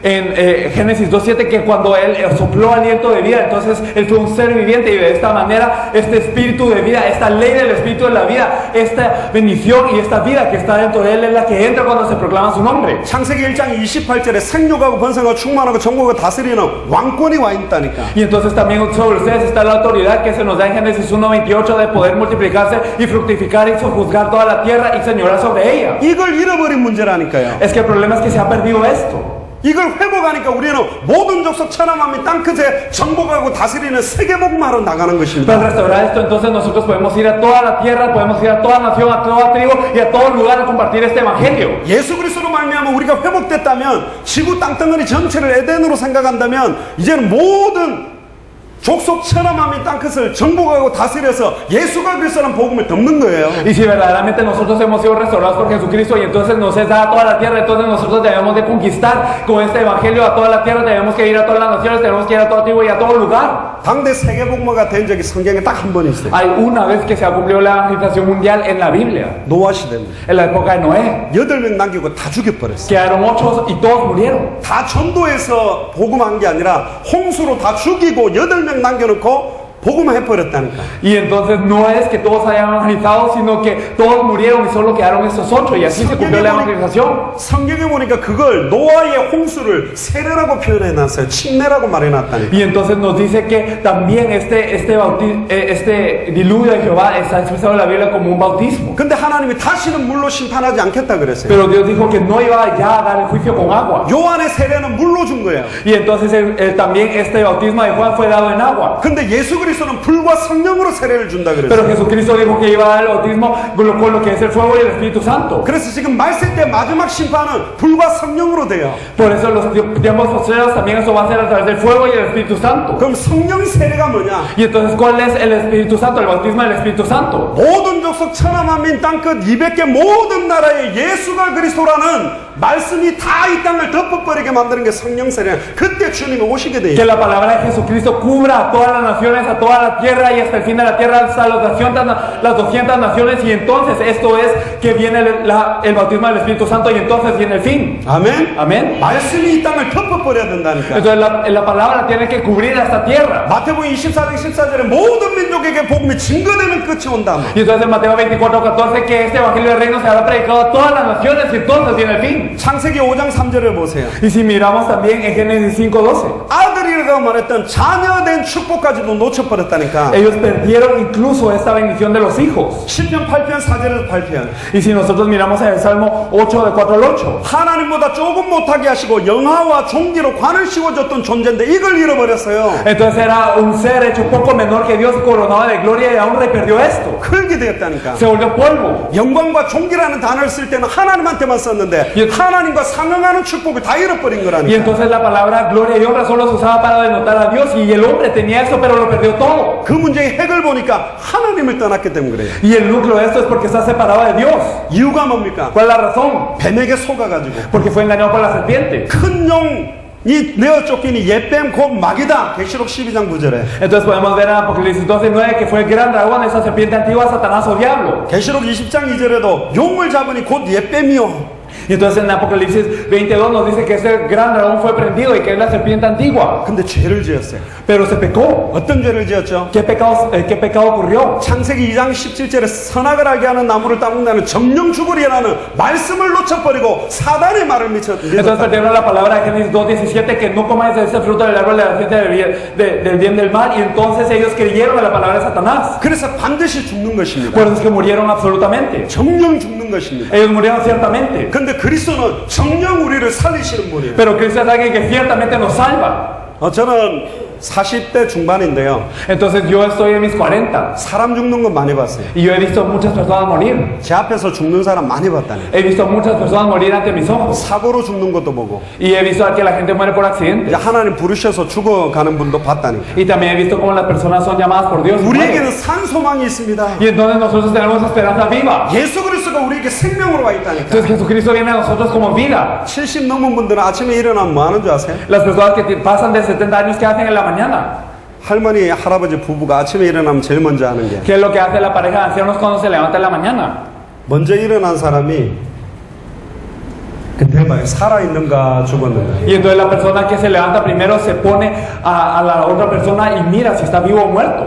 Speaker 2: en Génesis 2.7 que cuando Él sopló aliento de vida, entonces Él fue un ser viviente y de esta manera este espíritu de vida, esta ley del espíritu de la vida, esta bendición y esta vida que está dentro de Él es la que entra cuando se proclama su nombre.
Speaker 1: 창세기 1장 28절에 생육하고 번성하고 충만하고 전국을 다스리는 왕권이 와 있다니까.
Speaker 2: Y entonces también sobre ustedes está la autoridad que se nos da en Génesis 1.28 de poder multiplicarse y fructificar y sojuzgar toda la tierra y señorar sobre ella.
Speaker 1: 이걸 잃어버린 문제라니까요.
Speaker 2: Es que el problema es que se ha perdido esto.
Speaker 1: 이걸 회복하니까 우리는 모든 족속 천하만민 땅끝에 정복하고 다스리는 세계복음하러 나가는 것입니다.
Speaker 2: Para restaurar esto, entonces nosotros podemos ir a toda la tierra, podemos ir a toda nación, a toda tribu y a todo lugar a compartir este evangelio.
Speaker 1: 예수 그리스도로 말미암아 우리가 회복됐다면 지구 땅덩어리 전체를 에덴으로 생각한다면 이제는 모든 족속 천하만민 땅끝을 정복하고 다스려서 예수가 그리스도라는 복음을 덮는 거예요.
Speaker 2: Y si verdaderamente nosotros hemos sido restaurados por Jesucristo y entonces nos es dada toda la tierra, entonces nosotros debemos de conquistar con este evangelio a toda la tierra, tenemos que ir a todas las naciones, tenemos que ir a toda tribu y a todo lugar.
Speaker 1: 당대 세계복음화가 된 적이 성경에 딱 한 번 있어요.
Speaker 2: Hay una vez que se ha cumplido la evangelización mundial en la Biblia,
Speaker 1: 노아 시대입니다.
Speaker 2: en la época de Noé.
Speaker 1: 8명 남기고 다 죽여버렸어요.
Speaker 2: Quedaron 8 y todos murieron.
Speaker 1: 다 전도해서 복음한 게 아니라 홍수로 다 죽이고 8명 남겨놓고 복음해버렸다니까.
Speaker 2: Y entonces no es que todos hayan evangelizado, sino que todos murieron y solo quedaron esos 8 y así se cumplió la evangelización.
Speaker 1: 성경에 보니까 그걸 노아의 홍수를 세례라고 표현해놨어요. 침례라고 말해놨다니까.
Speaker 2: Y entonces nos dice que también este diluvio de Jehová está expresado en la Biblia como un bautismo.
Speaker 1: 근데 하나님이 다시는 물로 심판하지 않겠다 그랬어요.
Speaker 2: Pero Dios dijo que no iba ya a dar el juicio con agua.
Speaker 1: 요한의 세례는 물로 준 거예요.
Speaker 2: Y entonces también este bautismo de Juan fue dado en agua.
Speaker 1: 근데 예수 그리스도는 불과 성령으로 세례를 준다
Speaker 2: Pero
Speaker 1: 그랬어요.
Speaker 2: Jesucristo dijo que iba a dar el bautismo con lo que es el fuego y el Espíritu Santo.
Speaker 1: 그래서 지금 말세 때 마지막 심판은 불과 성령으로 돼요.
Speaker 2: Por eso los tiempos posteriores también eso va a ser a través del fuego y el Espíritu Santo.
Speaker 1: 그럼 성령 세례가 뭐냐?
Speaker 2: Y entonces, ¿cuál es el Espíritu Santo? El bautismo del Espíritu Santo.
Speaker 1: 모든 족속 천하만민 땅끝 200개 모든 나라에 예수가 그리스도라는 말씀이 다 이 땅을 덮어버리게 만드는 게 성령 세례. 그때 주님이 오시게 돼요.
Speaker 2: Que la palabra de Jesucristo cubra a todas las naciones, a toda la tierra y hasta el fin de la tierra, hasta las 200 naciones. Y entonces esto es que viene el bautismo del Espíritu Santo y entonces viene el fin.
Speaker 1: 아멘.
Speaker 2: Amén.
Speaker 1: 말씀이 이 땅을 덮어버려야 된다니까.
Speaker 2: Entonces la palabra tiene que cubrir a esta tierra.
Speaker 1: 마태복음 24장 14절에 모든 민족에게 복음이 증거되면 끝이 온다.
Speaker 2: Y entonces en Mateo 24:14 que este evangelio del reino se habrá predicado a todas las naciones y entonces viene el fin. fin.
Speaker 1: 창세기 5장 3절을 보세요.
Speaker 2: Y si miramos también en Génesis 5:12,
Speaker 1: 아들이라고 말했던 자녀된 축복까지도 놓쳐버렸다니까.
Speaker 2: ellos perdieron incluso esta bendición de los hijos.
Speaker 1: 시편 8편 4절에서 8편.
Speaker 2: Y si nosotros miramos en el Salmo 8, de 4 al 8,
Speaker 1: 하나님보다 조금 못하게 하시고 영화와 종기로 관을 씌워줬던 존재인데 이걸 잃어버렸어요.
Speaker 2: entonces era un ser hecho poco menor que Dios, coronado de gloria y honra, y perdió esto.
Speaker 1: 흙이 되었다니까.
Speaker 2: Se volvió polvo.
Speaker 1: 영광과 종기라는 단어를 쓸 때는 하나님한테만 썼는데
Speaker 2: 예.
Speaker 1: 하나님과 상응하는 축복을 다 잃어버린
Speaker 2: Y
Speaker 1: 거라니까.
Speaker 2: entonces la palabra gloria y honra solo se usaba para denotar a Dios, y el hombre tenía esto, pero lo perdió todo.
Speaker 1: 그 문제의 핵을 보니까 하나님을 떠났기 때문에 그래요.
Speaker 2: Y el núcleo de esto es porque está separado de Dios.
Speaker 1: 이유가 뭡니까?
Speaker 2: ¿Cuál es la razón?
Speaker 1: 뱀에게 속아가지고
Speaker 2: Porque fue engañado por la serpiente.
Speaker 1: 큰 용이 내어 쫓기니 옛뱀 곧 마귀다. 계시록 12장 9절에.
Speaker 2: Entonces podemos ver en Apocalipsis 12:9 que fue el gran dragón, esa serpiente antigua, Satanás o diablo.
Speaker 1: 계시록 20장 2절에도 용을 잡으니 곧 옛뱀이요.
Speaker 2: Y entonces en Apocalipsis 22 nos dice que ese gran dragón fue prendido y que es la serpiente antigua.
Speaker 1: 근데 죄를 지었어요.
Speaker 2: Pero se pecó.
Speaker 1: 어떤 죄를 지었죠?
Speaker 2: ¿Qué pecado ocurrió?
Speaker 1: 창세기 2장 17절에 선악을 알게 하는 나무를 따먹는다는 정령 죽으리라는 말씀을 놓쳐버리고 사단의 말을
Speaker 2: Entonces
Speaker 1: 믿었다.
Speaker 2: perdieron la palabra de Génesis 2:17, que no comáis de ese fruto del árbol de la ciencia del bien del mal, y entonces ellos creyeron a la palabra de Satanás.
Speaker 1: 그래서 반드시 죽는 것입니다.
Speaker 2: Por eso es que murieron absolutamente.
Speaker 1: 정령 죽는 것입니다.
Speaker 2: Ellos murieron ciertamente.
Speaker 1: 근데 그리스도는 정령 우리를 살리시는 분이에요.
Speaker 2: Pero Cristo es alguien que ciertamente nos salva.
Speaker 1: 저는 40대 중반인데요.
Speaker 2: Entonces yo estoy en mis 40
Speaker 1: 사람 죽는 건 많이 봤어요.
Speaker 2: y yo he visto muchas personas morir.
Speaker 1: 제 앞에서 죽는 사람 많이 봤다니.
Speaker 2: He visto muchas personas morir ante mis ojos.
Speaker 1: 사고로 죽는 것도 보고
Speaker 2: Y he visto que la gente muere por
Speaker 1: 이제
Speaker 2: accidente.
Speaker 1: 하나님 부르셔서 죽어가는 분도 봤다니.
Speaker 2: Y también he visto cómo las personas son llamadas por Dios. y
Speaker 1: 우리에게는
Speaker 2: mueren.
Speaker 1: 산소망이 있습니다.
Speaker 2: Y entonces nosotros tenemos esperanza viva.
Speaker 1: 예수 그리스도가 우리에게 생명으로 와 있다니까.
Speaker 2: Entonces Jesucristo viene a nosotros como vida.
Speaker 1: 70 넘은 분들은 아침에 일어나면 뭐 하는 줄 아세요?
Speaker 2: Las personas que pasan de 70 años, ¿qué hacen en la mañana?
Speaker 1: 할머니, 할아버지, 부부가 아침에 일어나면 제일 먼저 하는 게
Speaker 2: ¿Qué es lo que hace la pareja de ancianos cuando se levanta en la mañana?
Speaker 1: 먼저 일어난 사람이 그때 봐요. 살아있는가 죽었는가.
Speaker 2: Y entonces la persona que se levanta primero se pone a la otra persona y mira si está vivo o muerto.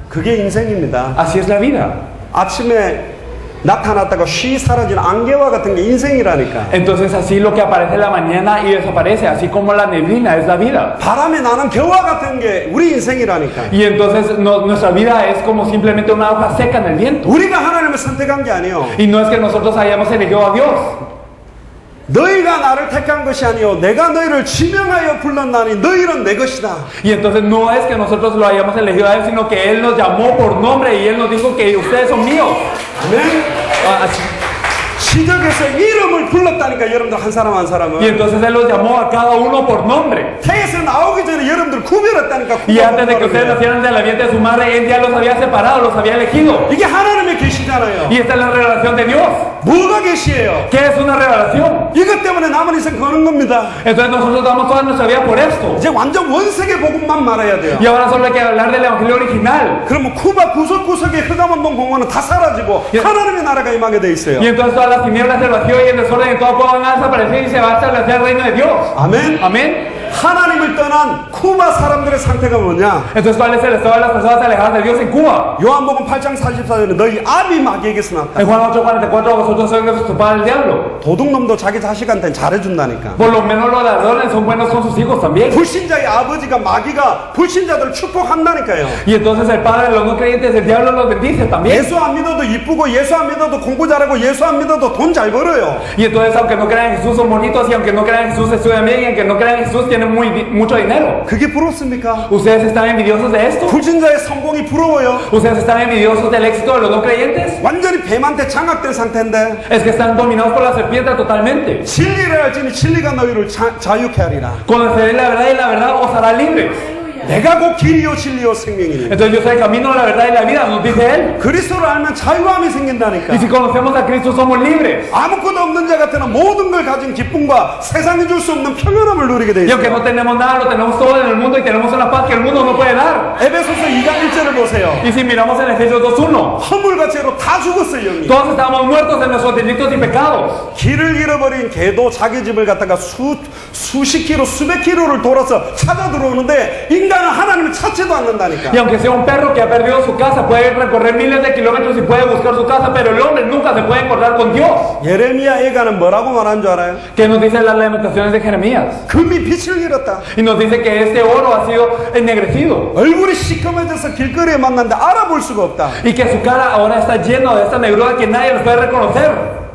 Speaker 1: 그게 인생입니다.
Speaker 2: Así es la vida.
Speaker 1: 아침에 나타났다가 쉬 사라진 안개와 같은 게 인생이라니까.
Speaker 2: Entonces así lo que aparece en la mañana y desaparece, así como la neblina es la vida.
Speaker 1: 바람에 나는 겨와 같은 게 우리 인생이라니까.
Speaker 2: Y entonces nuestra vida es como simplemente una hoja seca en el viento.
Speaker 1: 우리가 하나님을 선택한 게 아니에요.
Speaker 2: Y no es que nosotros hayamos elegido a Dios.
Speaker 1: 너희가 나를 택한 것이 아니요 내가 너희를 지명하여 불렀나니 너희는 내 것이다.
Speaker 2: Y entonces no es que nosotros lo hayamos elegido a Él, sino que Él nos llamó por nombre y Él nos dijo que ustedes son míos.
Speaker 1: 아멘.
Speaker 2: Así.
Speaker 1: 시적에서 이름을 불렀다니까 여러분들 한 사람 한 사람은.
Speaker 2: Y entonces Él los llamó a cada uno por nombre.
Speaker 1: 태에서 나오기 전에 여러분들 구별했다니까.
Speaker 2: Y antes de que ustedes nacieran de la vientre de su madre, Él ya los había separado, los había elegido.
Speaker 1: 이게 하나님의 계시잖아요.
Speaker 2: Y esta es la revelación de Dios.
Speaker 1: 뭐가 계시예요?
Speaker 2: ¿Qué es una revelación?
Speaker 1: 이것 때문에 남은 인생 거는 겁니다.
Speaker 2: Entonces nosotros damos toda nuestra vida por esto.
Speaker 1: 이제 완전 원색의 복음만 말해야 돼요.
Speaker 2: Y ahora solo hay que hablar del evangelio original.
Speaker 1: 그러면 쿠바 구석구석의 흑암운동 공원은 다 사라지고
Speaker 2: 예.
Speaker 1: 하나님의 나라가 임하게 돼 있어요.
Speaker 2: Y entonces todas las tinieblas, el vacío y el desorden y todo van a desaparecer y se va a establecer el reino de Dios.
Speaker 1: 아멘.
Speaker 2: Amén.
Speaker 1: 하나님을 떠난 쿠바 사람들의 상태가 뭐냐?
Speaker 2: Entonces, ¿cuál es el estado de las personas alejadas de Dios en Cuba?
Speaker 1: 요한복음 8장 44절에 너희 ab이 마귀에게서 났다.
Speaker 2: En Juan 8:44, vosotros sois de vuestro padre el diablo.
Speaker 1: 도둑놈도 자기 자식한테 잘해준다니까.
Speaker 2: Por lo menos los ladrones son buenos con sus hijos también.
Speaker 1: 불신자의 아버지가 마귀가 불신자들을 축복한다니까요.
Speaker 2: Y entonces el padre de los no creyentes, el diablo los bendice también.
Speaker 1: 예수 안 믿어도 이쁘고 예수 안 믿어도 공부 잘하고 예수 안 믿어도 돈 잘 벌어요.
Speaker 2: Y entonces, aunque no crean en Jesús, son bonitos, y aunque no crean en Jesús, estudian bien, y aunque no crean en Jesús, tienen mucho dinero.
Speaker 1: 그게 부럽습니까?
Speaker 2: ¿Ustedes están envidiosos de esto?
Speaker 1: 불신자의 성공이 부러워요.
Speaker 2: ¿Ustedes están envidiosos del éxito de los no creyentes?
Speaker 1: 완전히 뱀한테 장악된 상태인데
Speaker 2: Es que están dominados por la serpiente totalmente.
Speaker 1: 진리를 알지니 진리가 너희를 자유케 하리라.
Speaker 2: Conoceréis la verdad y la verdad os hará libres.
Speaker 1: 내가 곧 길이요 진리요 생명이니.
Speaker 2: Entonces yo soy el camino, la verdad y la vida, nos dice Él.
Speaker 1: 그리스도를 알면 자유함이 생긴다니까.
Speaker 2: Y si conocemos a Cristo somos libres.
Speaker 1: 아무것도 없는 자 같으나 모든 걸 가진 기쁨과 세상이 줄 수 없는 평안함을 누리게 돼
Speaker 2: Y aunque
Speaker 1: 있어요.
Speaker 2: no tenemos nada, lo tenemos todo en el mundo y tenemos una paz que el mundo no puede dar.
Speaker 1: 에베소서 2장 1절을 보세요.
Speaker 2: Y si miramos en Efesios 2:1,
Speaker 1: 허물과 죄로 다 죽었어요 영이.
Speaker 2: todos estábamos muertos en nuestros delitos y pecados.
Speaker 1: 길을 잃어버린 개도 자기 집을 갖다가 수십 킬로 수백 킬로를 돌아서 찾아 들어오는데 인간은 하나님을 찾지도 않는다니까.
Speaker 2: Y aunque sea un perro que ha perdido su casa, puede recorrer miles de kilómetros y puede buscar su casa, pero el hombre nunca se puede encontrar con Dios.
Speaker 1: 예레미야 예가는 뭐라고 말한 줄 알아요?
Speaker 2: ¿Qué nos dicen las lamentaciones de Jeremías?
Speaker 1: 금이 빛을 잃었다.
Speaker 2: Y nos dice que este oro ha sido ennegrecido
Speaker 1: 얼굴이 시커매져서 길거리에 만났는데 알아볼 수가 없다.
Speaker 2: y que su cara ahora está llena de esta negrura que nadie los puede reconocer.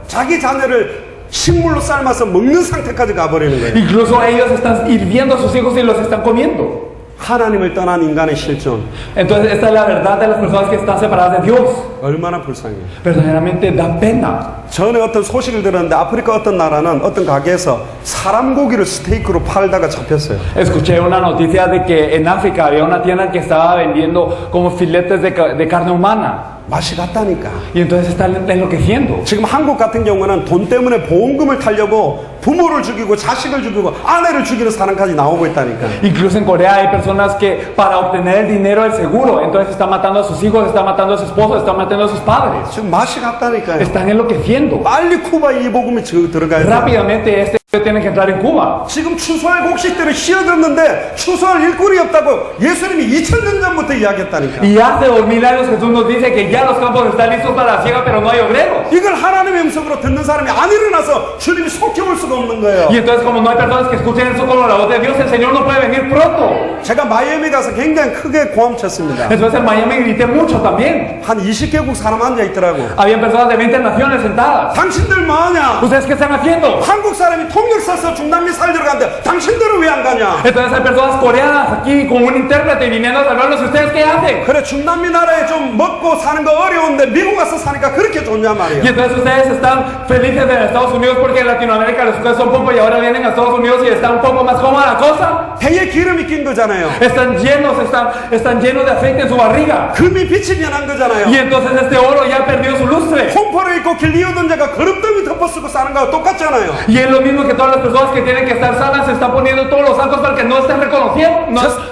Speaker 1: 자기 자녀를 식물로 삶아서 먹는 상태까지 가버리는 거예요.
Speaker 2: Incluso ellos están hirviendo a sus hijos y los están comiendo.
Speaker 1: 하나님을 떠난 인간의 실존
Speaker 2: Entonces esta es la verdad de las personas que están separadas de Dios.
Speaker 1: 얼마나 불쌍해요.
Speaker 2: Verdaderamente da pena.
Speaker 1: 전에 어떤 소식을 들었는데 아프리카 어떤 나라는 어떤 가게에서 사람 고기를 스테이크로 팔다가 잡혔어요.
Speaker 2: Escuché una noticia de que en África había una tienda que estaba vendiendo como filetes de carne humana.
Speaker 1: 맛이 갔다니까.
Speaker 2: Y entonces están enloqueciendo.
Speaker 1: 지금 한국 같은 경우는 돈 때문에 보험금을 타려고 부모를 죽이고 자식을 죽이고 아내를 죽이는 사람까지 나오고 있다니까.
Speaker 2: Incluso en Corea hay personas que para obtener el dinero del seguro, entonces están matando a sus hijos, están matando a su esposo, están matando a sus padres.
Speaker 1: 지금 맛이 갔다니까요.
Speaker 2: Están enloqueciendo.
Speaker 1: 빨리 쿠바에 이 복음이 들어가야 돼.
Speaker 2: Rápidamente este tiene que entrar en Cuba.
Speaker 1: 지금 추수할 곡식들을 씌어졌는데 추수할 일꾼이 없다고 예수님이 2000년 전부터 이야기했다니까.
Speaker 2: Y hace 2000 años Jesús nos dice que ya los campos están listos para la siega, pero no hay obreros.
Speaker 1: 이걸 하나님의 음성으로 듣는 사람이 안 일어나서 주님이 속혀올 수가 없는 거예요.
Speaker 2: Y entonces como no hay personas que escuchen eso como la voz de Dios, el Señor no puede venir pronto.
Speaker 1: 제가 마이애미 가서 굉장히 크게 고함쳤습니다.
Speaker 2: Entonces en Miami grité mucho también.
Speaker 1: 한 20개국 사람 앉아 있더라고.
Speaker 2: Habían personas de 20 naciones sentadas.
Speaker 1: 당신들 뭐하냐?
Speaker 2: ¿Ustedes qué están haciendo?
Speaker 1: 한국 사람이 통역 써서 중남미 살려러 가는데 당신들은 왜 안 가냐?
Speaker 2: Entonces hay personas coreanas aquí con un intérprete viniendo a salvarlos. ¿Y ustedes qué hacen?
Speaker 1: 그래 중남미 나라에 좀 먹고 사는 거 어려운데 미국 가서 사니까 그렇게 좋냐
Speaker 2: Y
Speaker 1: 말이야.
Speaker 2: entonces ustedes están felices en Estados Unidos porque en Latinoamérica les cuesta un poco y ahora vienen a Estados Unidos y está un poco más cómoda la cosa.
Speaker 1: 배에 기름이 낀 거잖아요.
Speaker 2: Están llenos de aceite en su barriga.
Speaker 1: 금이 빛이 변한 거잖아요.
Speaker 2: Y entonces este oro ya ha perdido su lustre.
Speaker 1: 콩포를 입고 길 이어던 자가 거름더미 덮어쓰고 사는 거하고 똑같잖아요.
Speaker 2: Y es lo mismo que todas las personas que tienen que estar sanas se están poniendo todos los zancos para que no estén reconocidos.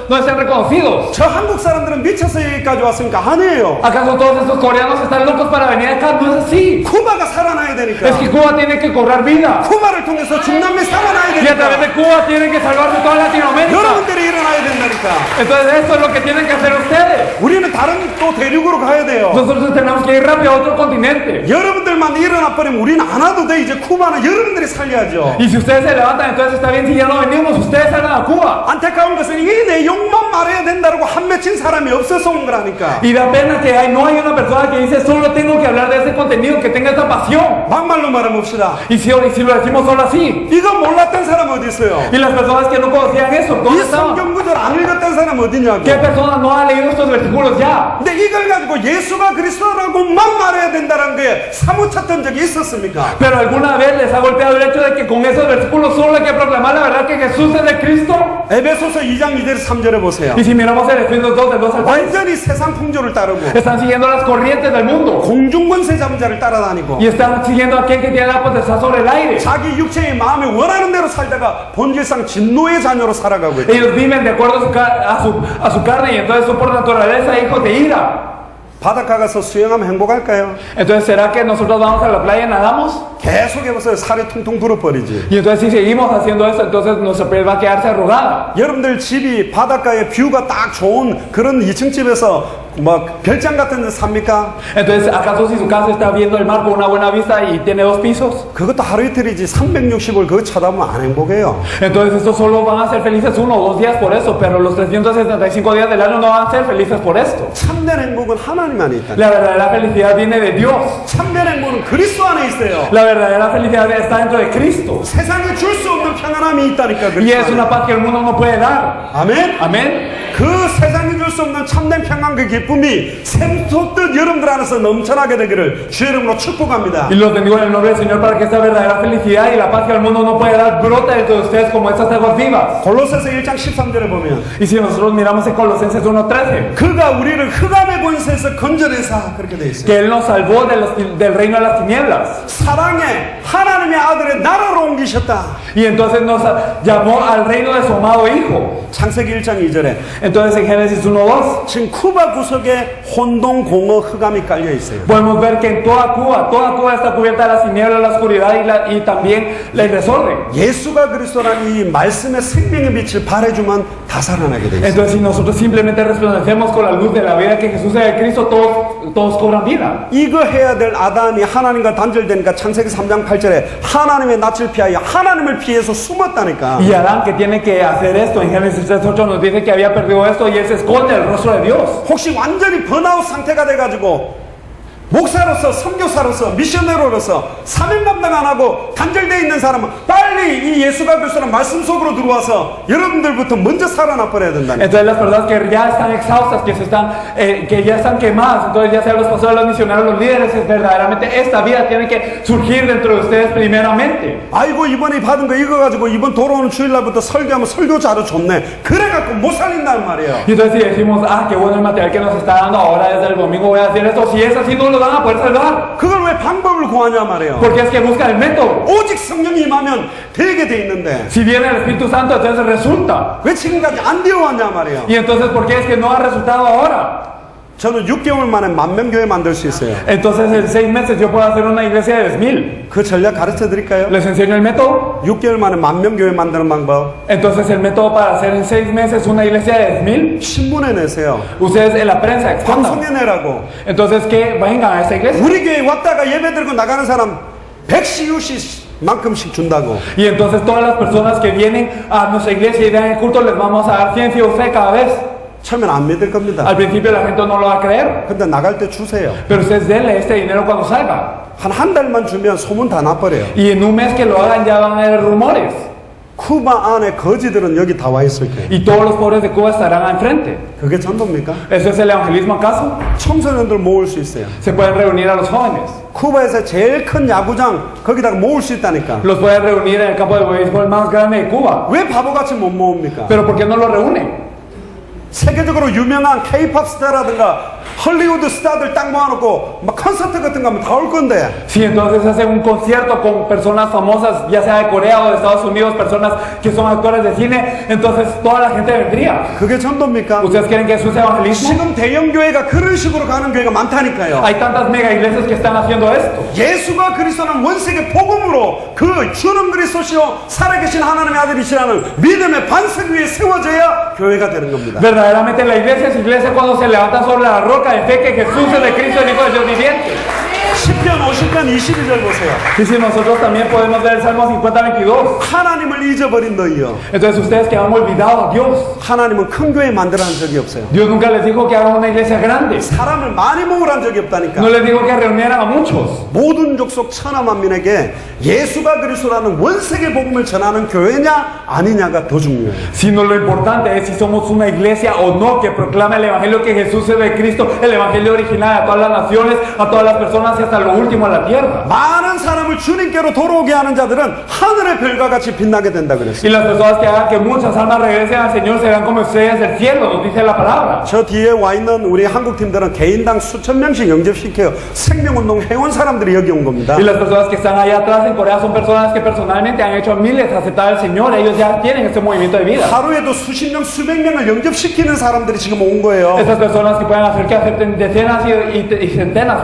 Speaker 2: No estén reconocidos.
Speaker 1: 저 한국 사람들은 미쳐서 여기까지 왔으니까 아니에요.
Speaker 2: ¿Acaso todos estos coreanos están locos para venir acá? No es así.
Speaker 1: 쿠바가 살아나야 되니까.
Speaker 2: Es que Cuba tiene que cobrar vida.
Speaker 1: 쿠바를 통해서 중남미 살아나야
Speaker 2: Y a través de
Speaker 1: 되니까.
Speaker 2: Cuba tiene que salvarse toda Latinoamérica.
Speaker 1: 여러분들이 일어나야 된다니까.
Speaker 2: Entonces esto es lo que tienen que hacer ustedes.
Speaker 1: 우리는 다른 또 대륙으로 가야 돼요.
Speaker 2: Nosotros tenemos que ir rápido a otro continente.
Speaker 1: 여러분들만 일어나 버리면 우리는 안 와도 돼. 이제 쿠바는 여러분들이 살려야죠.
Speaker 2: Y si ustedes se levantan, entonces está bien si ya no venimos, ustedes salgan a Cuba.
Speaker 1: 안타까운 것은 이 내용만 말해야 된다고 한 맺힌 사람이 없어서 온 거라니까.
Speaker 2: Y da pena que no hay una persona que dice solo tengo que hablar de ese contenido, que tenga esta pasión.
Speaker 1: 막말로 말해봅시다.
Speaker 2: Y si lo decimos solo así.
Speaker 1: 이거 몰랐던 사람 어디 있어요?
Speaker 2: Y las personas que no conocían eso,
Speaker 1: 이
Speaker 2: ¿dónde estaban?
Speaker 1: 성경 구절 안 읽었던 사람 어디냐고.
Speaker 2: ¿Qué persona no ha leído estos versículos ya?
Speaker 1: 근데 이걸 가지고 예수가 그리스도라고만 말해야 된다는 게 사무쳤던 적이 있었습니까?
Speaker 2: Pero alguna vez les ha golpeado el hecho de que con esos versículos solo hay que proclamar la verdad que Jesús es de Cristo.
Speaker 1: 에베소서 2장 2절 3절에 보세요.
Speaker 2: Y si miramos el Efesios 2 del 2 al 3,
Speaker 1: 완전히 세상 풍조를 따르고
Speaker 2: están siguiendo las corrientes del mundo.
Speaker 1: 공중권세 잡은 자를 따라다니고
Speaker 2: Y están siguiendo a aquel que tiene la potestad sobre el aire.
Speaker 1: 자기 육체의 마음에 원하는 대로 살다가 본질상 진노의 자녀로 살아가고 있다.
Speaker 2: Ellos viven de acuerdo a su carne y entonces son por naturaleza hijos de ira.
Speaker 1: 바닷가 가서 수영하면 행복할까요?
Speaker 2: Entonces, ¿será que nosotros vamos a la playa y nadamos?
Speaker 1: 계속 해보세요. 살이 퉁퉁 불어버리지.
Speaker 2: Y entonces si seguimos haciendo eso, entonces nuestra piel va a quedarse arrugada.
Speaker 1: 여러분들 집이 바닷가에 뷰가 딱 좋은 그런 2층 집에서 막 별장 같은 데 삽니까?
Speaker 2: Entonces, ¿acaso si su casa está viendo el mar con una buena vista y tiene 2 pisos?
Speaker 1: 그것도 하루 이틀이지 360을 그거 쳐다보면 안 행복해요.
Speaker 2: Entonces, estos solo van a ser felices 1 o 2 días por eso, pero los 365 días del año no van a ser felices por esto.
Speaker 1: 참된 행복은 하나님 안에 있다.
Speaker 2: La verdadera felicidad viene de Dios.
Speaker 1: 참된 행복은 그리스도 안에 있어요.
Speaker 2: La verdadera felicidad está dentro de Cristo.
Speaker 1: 세상에 줄 수 없는 평안함이 있다니까.
Speaker 2: Y es una paz que el mundo no puede dar.
Speaker 1: 아멘.
Speaker 2: Amén.
Speaker 1: 그 세상에 줄 수 없는 참된 평안 그 기쁨이 샘솟듯 여러분들 안에서 넘쳐나게 되기를 주의 이름으로 축복합니다.
Speaker 2: Y los bendigo en el nombre del Señor para que esta verdadera felicidad y la paz que el mundo no puede dar brote dentro de ustedes como estas aguas vivas.
Speaker 1: 골로새서 1장 13절에 보면
Speaker 2: Y si nosotros miramos en Colosenses 1:13,
Speaker 1: 그가 우리를 흑암의 권세에서 건져내사 그렇게 돼 있어요.
Speaker 2: que Él nos salvó del reino de las tinieblas.
Speaker 1: 사랑의 하나님의 아들의 나라로 옮기셨다.
Speaker 2: Y entonces nos llamó al reino de su amado Hijo.
Speaker 1: 창세기 1장 2절에
Speaker 2: Entonces en Génesis 1:2.
Speaker 1: 지금 쿠바 구석에 혼동, 공허, 흑암이 깔려 있어요.
Speaker 2: Podemos ver que en toda Cuba está cubierta de las tinieblas, la oscuridad y también el desorden.
Speaker 1: 예수가 그리스도라는 이 말씀의 생명의 빛을 발해주면 다 살아나게 돼 있어요.
Speaker 2: Entonces, si nosotros simplemente resplandecemos con la luz de la vida que Jesús es el Cristo, todos cobran vida.
Speaker 1: 이거 해야 될 아담이 하나님과 단절되니까 창세기 3장 8절에 하나님의 낯을 피하여 하나님을 피해서 숨었다니까.
Speaker 2: Y Adán, que tiene que hacer esto, en Génesis 3:8 nos dice que había perdido esto y él se esconde del rostro de Dios.
Speaker 1: 혹시 완전히 번아웃 상태가 돼가지고 목사로서, 선교사로서, 미셔너로서 사명 감당 안 하고 단절되어 있는 사람은 빨리 이 예수가 그리스도는 말씀 속으로 들어와서 여러분들부터 먼저 살아나 버려야 된다니까.
Speaker 2: Entonces las personas que ya están exhaustas, que ya están quemadas, entonces ya sean los pastores, los misioneros, los líderes, es verdaderamente esta vida tiene que surgir dentro de ustedes primeramente.
Speaker 1: 아이고 이번에 받은 거 이거 가지고 이번 돌아오는 주일날부터 설교하면 설교자료 좋네. 그래갖고 못 살린단 말이에요.
Speaker 2: Y entonces si decimos, qué bueno el material que nos está dando ahora desde el domingo voy a hacer esto, si es así no lo van a poder salvar.
Speaker 1: 그걸 왜 방법을 구하냐 말이에요.
Speaker 2: Porque es que buscan el método.
Speaker 1: 오직 성령이 임하면 되게 돼 있는데
Speaker 2: Si viene el Espíritu Santo, entonces resulta.
Speaker 1: 왜 지금까지 안 되어왔냐 말이에요.
Speaker 2: Y entonces, ¿por qué es que no ha resultado ahora?
Speaker 1: 저는 6개월 만에 10,000명 교회 만들 수 있어요.
Speaker 2: Entonces, en 6 meses yo puedo hacer una iglesia de 10,000.
Speaker 1: 그 전략 가르쳐 드릴까요?
Speaker 2: ¿Les enseño el método?
Speaker 1: 6개월 만에 10,000명 교회 만드는 방법.
Speaker 2: Entonces, el método para hacer en 6 meses una iglesia de 10,000.
Speaker 1: 신문에 내세요.
Speaker 2: Ustedes en la prensa expongan.
Speaker 1: 방송에 내라고.
Speaker 2: Entonces, que vengan a esta iglesia.
Speaker 1: 우리 교회 왔다가 예배 드리고 나가는 사람 100CUC 만큼씩 준다고.
Speaker 2: Y entonces, todas las personas que vienen a nuestra iglesia y dan el culto, les vamos a dar 100 CUC cada vez.
Speaker 1: 처음엔 안 믿을 겁니다.
Speaker 2: Al principio la gente no lo va a creer.
Speaker 1: 근데 나갈 때 주세요.
Speaker 2: Pero ustedes denle este dinero cuando salga.
Speaker 1: 한 달만 주면 소문 다 나버려요.
Speaker 2: Y en un mes que lo hagan ya van a haber rumores.
Speaker 1: 쿠바 안에 거지들은 여기 다 와 있을 거예요.
Speaker 2: Y todos los pobres de Cuba estarán enfrente.
Speaker 1: 그게 전도입니까?
Speaker 2: ¿Eso es el evangelismo acaso?
Speaker 1: 청소년들 모을 수 있어요.
Speaker 2: Se pueden reunir a los jóvenes.
Speaker 1: 쿠바에서 제일 큰 야구장 거기다가 모을 수 있다니까.
Speaker 2: Los pueden reunir en el campo de béisbol más grande de Cuba.
Speaker 1: 왜 바보같이 못 모읍니까?
Speaker 2: Pero ¿por qué no lo reúnen?
Speaker 1: 세계적으로 유명한 K-pop 스타라든가 헐리우드 스타들 딱 모아놓고 막 콘서트 같은 거 하면 다 올 건데.
Speaker 2: Si entonces hacen un concierto con personas famosas, ya sea de Corea o de Estados Unidos, personas que son actores de cine, entonces toda la gente vendría.
Speaker 1: 그게 전도입니까?
Speaker 2: ¿Ustedes creen que eso es evangelismo?
Speaker 1: 지금 대형 교회가 그런 식으로 가는 교회가 많다니까요.
Speaker 2: Hay tantas mega iglesias que están haciendo esto.
Speaker 1: 예수가 그리스도는 원세계 복음으로 그 주는 그리스도시요 살아계신 하나님의 아들이시라는 믿음의 반석 위에 세워져야 교회가 되는 겁니다.
Speaker 2: Verdaderamente la iglesia es iglesia cuando se levanta sobre la roca de fe que Jesús es el Cristo, el Hijo del Dios viviente.
Speaker 1: 10편 50편 22절 보세요.
Speaker 2: Y si nosotros también podemos ver el Salmo 50:22.
Speaker 1: 하나님을 잊어버린 너희요.
Speaker 2: Entonces ustedes que han olvidado a Dios.
Speaker 1: 하나님은 큰 교회 만들어낸 적이 없어요.
Speaker 2: Dios nunca les dijo que hagan una iglesia grande.
Speaker 1: 사람을 많이 모으란 적이 없다니까.
Speaker 2: No les dijo que reunieran a muchos.
Speaker 1: 모든 족속 천하만민에게 예수가 그리스도라는 원세계 복음을 전하는 교회냐 아니냐가 더 중요해요.
Speaker 2: Sino lo importante es si somos una iglesia o no que proclama el evangelio que Jesús es de Cristo, el evangelio original a todas las naciones, a todas las personas y hasta lo último a la tierra.
Speaker 1: 많은 사람을 주님께로 돌아오게 하는 자들은 하늘의 별과 같이 빛나게 된다 그랬어요.
Speaker 2: Y las personas que hagan que muchas almas regresen al Señor serán como estrellas del cielo, nos dice la palabra.
Speaker 1: 저 뒤에 와 있는 우리 한국 팀들은 개인당 수천 명씩 영접시켜요. 생명운동 해온 사람들이 여기 온 겁니다.
Speaker 2: Y las personas que están allá atrás en Corea son personas que personalmente han hecho a miles aceptar al Señor. Ellos ya tienen este movimiento de vida.
Speaker 1: 하루에도 수십 명, 수백 명을 영접시키는 사람들이 지금 온 거예요.
Speaker 2: Estas personas que pueden hacer que acepten decenas y centenas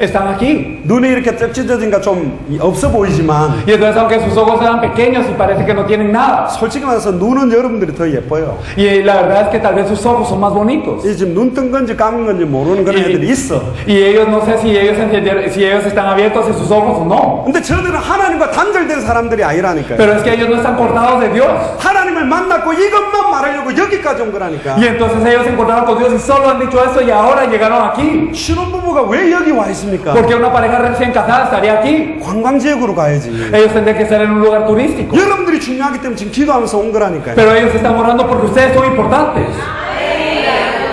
Speaker 2: están aquí.
Speaker 1: 눈이 이렇게 쩍찢어진가 좀 없어 보이지만
Speaker 2: Y entonces aunque sus ojos sean pequeños y parece que no tienen nada.
Speaker 1: 솔직히 말해서 눈은 여러분들이 더 예뻐요.
Speaker 2: Y la verdad es que tal vez sus ojos son más bonitos.
Speaker 1: 이 지금 눈 뜬 건지 감은 건지 모르는 그런 애들이 있어.
Speaker 2: Y ellos no sé si ellos están abiertos en sus ojos o no.
Speaker 1: 근데 저들은 하나님과 단절된 사람들이 아니라니까요.
Speaker 2: Pero es que ellos no están cortados de Dios.
Speaker 1: 하나님을 만났고 이것만 말하려고 여기까지 온 거라니까.
Speaker 2: Y entonces ellos se encontraron con Dios y solo han dicho eso y ahora llegaron aquí.
Speaker 1: 신혼부부가 왜 여기 와 있습니까?
Speaker 2: Porque una pareja recién casada estaría aquí.
Speaker 1: 관광지역으로 가야지.
Speaker 2: Ellos tendrían que estar en un lugar turístico.
Speaker 1: 여러분들이 중요하기 때문에 지금 기도하면서 온 거라니까요.
Speaker 2: Pero ellos están orando porque ustedes son importantes.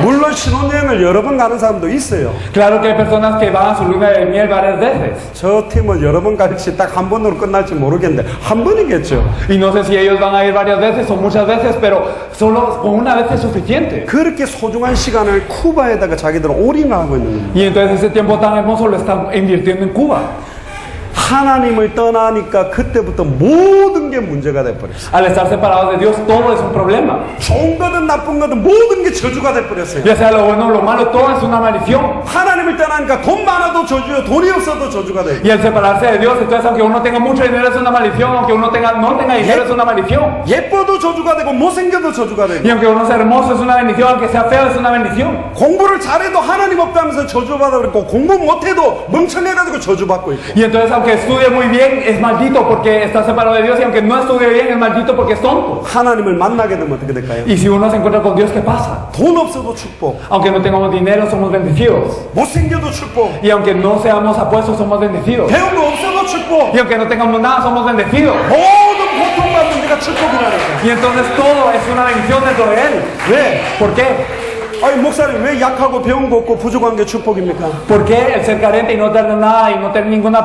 Speaker 1: 물론 신혼여행을 여러 번 가는 사람도 있어요.
Speaker 2: Claro que hay personas que van a su luna de miel varias veces.
Speaker 1: 저 팀은 여러 번 갈지 딱 한 번으로 끝날지 모르겠는데 한 번이겠죠.
Speaker 2: Y no sé si ellos van a ir varias veces o muchas veces, pero solo con una vez es suficiente.
Speaker 1: 그렇게 소중한 시간을 쿠바에다가 자기들은 올인을 하고 있는 겁니다.
Speaker 2: Y entonces ese tiempo tan hermoso lo están invirtiendo en Cuba.
Speaker 1: 하나님을 떠나니까 그때부터 모든 게 문제가 돼버렸어요.
Speaker 2: Al estar separados de Dios, todo es un problema.
Speaker 1: 좋은 거든 나쁜 거든 모든 게 저주가 돼버렸어요.
Speaker 2: Ya sea lo bueno o lo malo, todo es una maldición.
Speaker 1: 하나님을 떠나니까 돈 많아도 저주요, 돈이 없어도 저주가 돼요.
Speaker 2: Y al separarse de Dios, entonces aunque uno tenga mucho dinero es una maldición, aunque uno no tenga dinero es una maldición.
Speaker 1: 예뻐도 저주가 되고 못생겨도 저주가 되고
Speaker 2: Y aunque uno sea hermoso es una bendición, aunque sea feo es una bendición.
Speaker 1: 공부를 잘해도 하나님 없다면서 저주받아 그랬고 공부 못해도 멍청해가지고 저주받고 있고
Speaker 2: Y entonces aunque estudie muy bien es maldito porque está separado de Dios, y aunque no estudie bien es maldito porque es tonto.
Speaker 1: 하나님을 만나게 되면 어떻게 될까요?
Speaker 2: Y si uno se encuentra con Dios, ¿qué pasa?
Speaker 1: 돈 없어도 축복,
Speaker 2: Aunque no tengamos dinero somos bendecidos.
Speaker 1: 못생겨도 축복,
Speaker 2: Y aunque no seamos apuestos somos bendecidos.
Speaker 1: 배운 거 없어도 축복,
Speaker 2: Y aunque no tengamos nada somos bendecidos.
Speaker 1: 모든 고통받는 데가 축복이라니까.
Speaker 2: Y entonces todo es una bendición dentro de Él.
Speaker 1: 왜?
Speaker 2: ¿Por qué?
Speaker 1: 아니 목사님 왜 약하고 배운 거 없고 부족한 게 축복입니까?
Speaker 2: ¿Por qué el ser carente y no tener nada y no tener ningún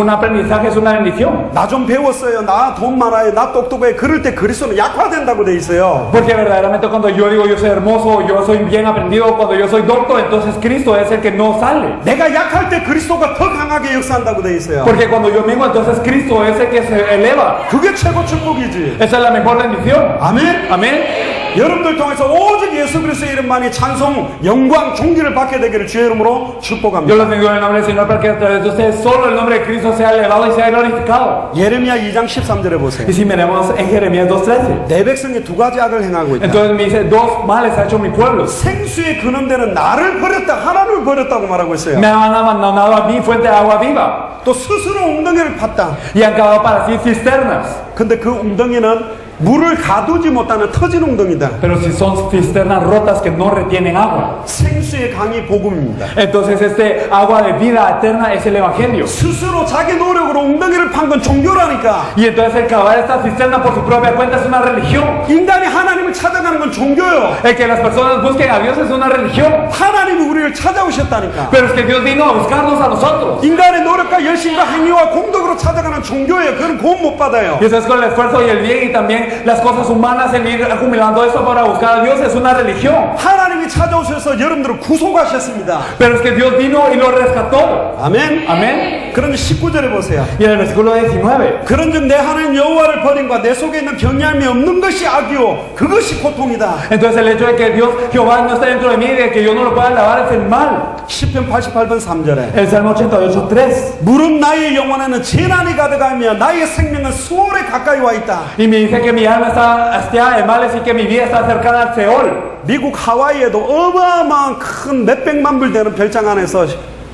Speaker 2: aprendizaje es una bendición?
Speaker 1: 나 좀 배웠어요, 나 돈 많아요, 나 똑똑해, 그럴 때 그리스도는 약화된다고 돼 있어요.
Speaker 2: Porque verdaderamente cuando yo digo yo soy hermoso, yo soy bien aprendido, cuando yo soy docto, entonces Cristo es el que no sale.
Speaker 1: 내가 약할 때 그리스도가 더 강하게 역사한다고 돼 있어요.
Speaker 2: Porque cuando yo mismo, entonces Cristo es el que se eleva.
Speaker 1: 그게 최고 축복이지.
Speaker 2: Esa es la mejor bendición.
Speaker 1: 아멘.
Speaker 2: Amén.
Speaker 1: 여러분들 통해서 오직 예수 그리스도의 이름만이 찬송, 영광, 존귀를 받게 되기를 주의 이름으로
Speaker 2: Yo
Speaker 1: 축복합니다.
Speaker 2: los bendigo en el nombre del Señor para que a través de ustedes solo el nombre de Cristo sea elevado y sea glorificado.
Speaker 1: 예레미야 2장 13절에 보세요.
Speaker 2: Y si miremos en Jeremías 2:13,
Speaker 1: 내 백성이 두 가지 악을 행하고 있다.
Speaker 2: entonces me dice, dos males ha hecho mi pueblo.
Speaker 1: 생수의 근원되는 나를 버렸다, 하나님을 버렸다고 말하고 있어요.
Speaker 2: Me han abandonado a mí, fuente de agua viva,
Speaker 1: 또 스스로 웅덩이를 팠다.
Speaker 2: y han cavado para sí cisternas.
Speaker 1: 근데 그 웅덩이는 물을 가두지 못하는 터진 웅덩이다.
Speaker 2: Pero si son cisternas rotas que no retienen agua.
Speaker 1: 생수의 강이 복음입니다.
Speaker 2: Entonces este agua de vida eterna es el Evangelio.
Speaker 1: 스스로 자기 노력으로 웅덩이를 판 건 종교라니까.
Speaker 2: Y entonces el cavar esta cisterna por su propia cuenta es una religión.
Speaker 1: 인간이 하나님을 찾아가는 건 종교요.
Speaker 2: El que las personas busquen a Dios es una religión.
Speaker 1: 하나님이 우리를 찾아오셨다니까.
Speaker 2: Pero es que Dios vino a buscarnos a nosotros.
Speaker 1: 인간의 노력과 열심과 행위와 공덕으로 찾아가는 종교예요. 그건 구원 못 받아요.
Speaker 2: Y eso es con el esfuerzo y el bien y también las cosas humanas, el ir acumulando eso para buscar a Dios es una religión.
Speaker 1: 하나님이 찾아오셔서 여러분들을 구속하셨습니다.
Speaker 2: Pero es que Dios vino y lo rescató.
Speaker 1: 아멘.
Speaker 2: Amén.
Speaker 1: 그런데 19절에 보세요.
Speaker 2: Y en el versículo 19.
Speaker 1: 그런즉 내 하나님 여호와를 버림과 내 속에 있는 경외함이 없는 것이 악이요 그것이 고통이다.
Speaker 2: Entonces el hecho de que Dios, Jehová no está dentro de mí y de que yo no lo pueda alabar es el mal.
Speaker 1: 시편 88편 3절에
Speaker 2: El Salmo 88:3.
Speaker 1: 무릇 나의 영혼에는 재난이 가득하며 나의 생명은 수월에 가까이 와 있다.
Speaker 2: Y me dice que mi alma está hastiada de males y que mi vida está cercana al Seol.
Speaker 1: 미국 하와이에도 어마어마한 큰 몇백만 불 되는 별장 안에서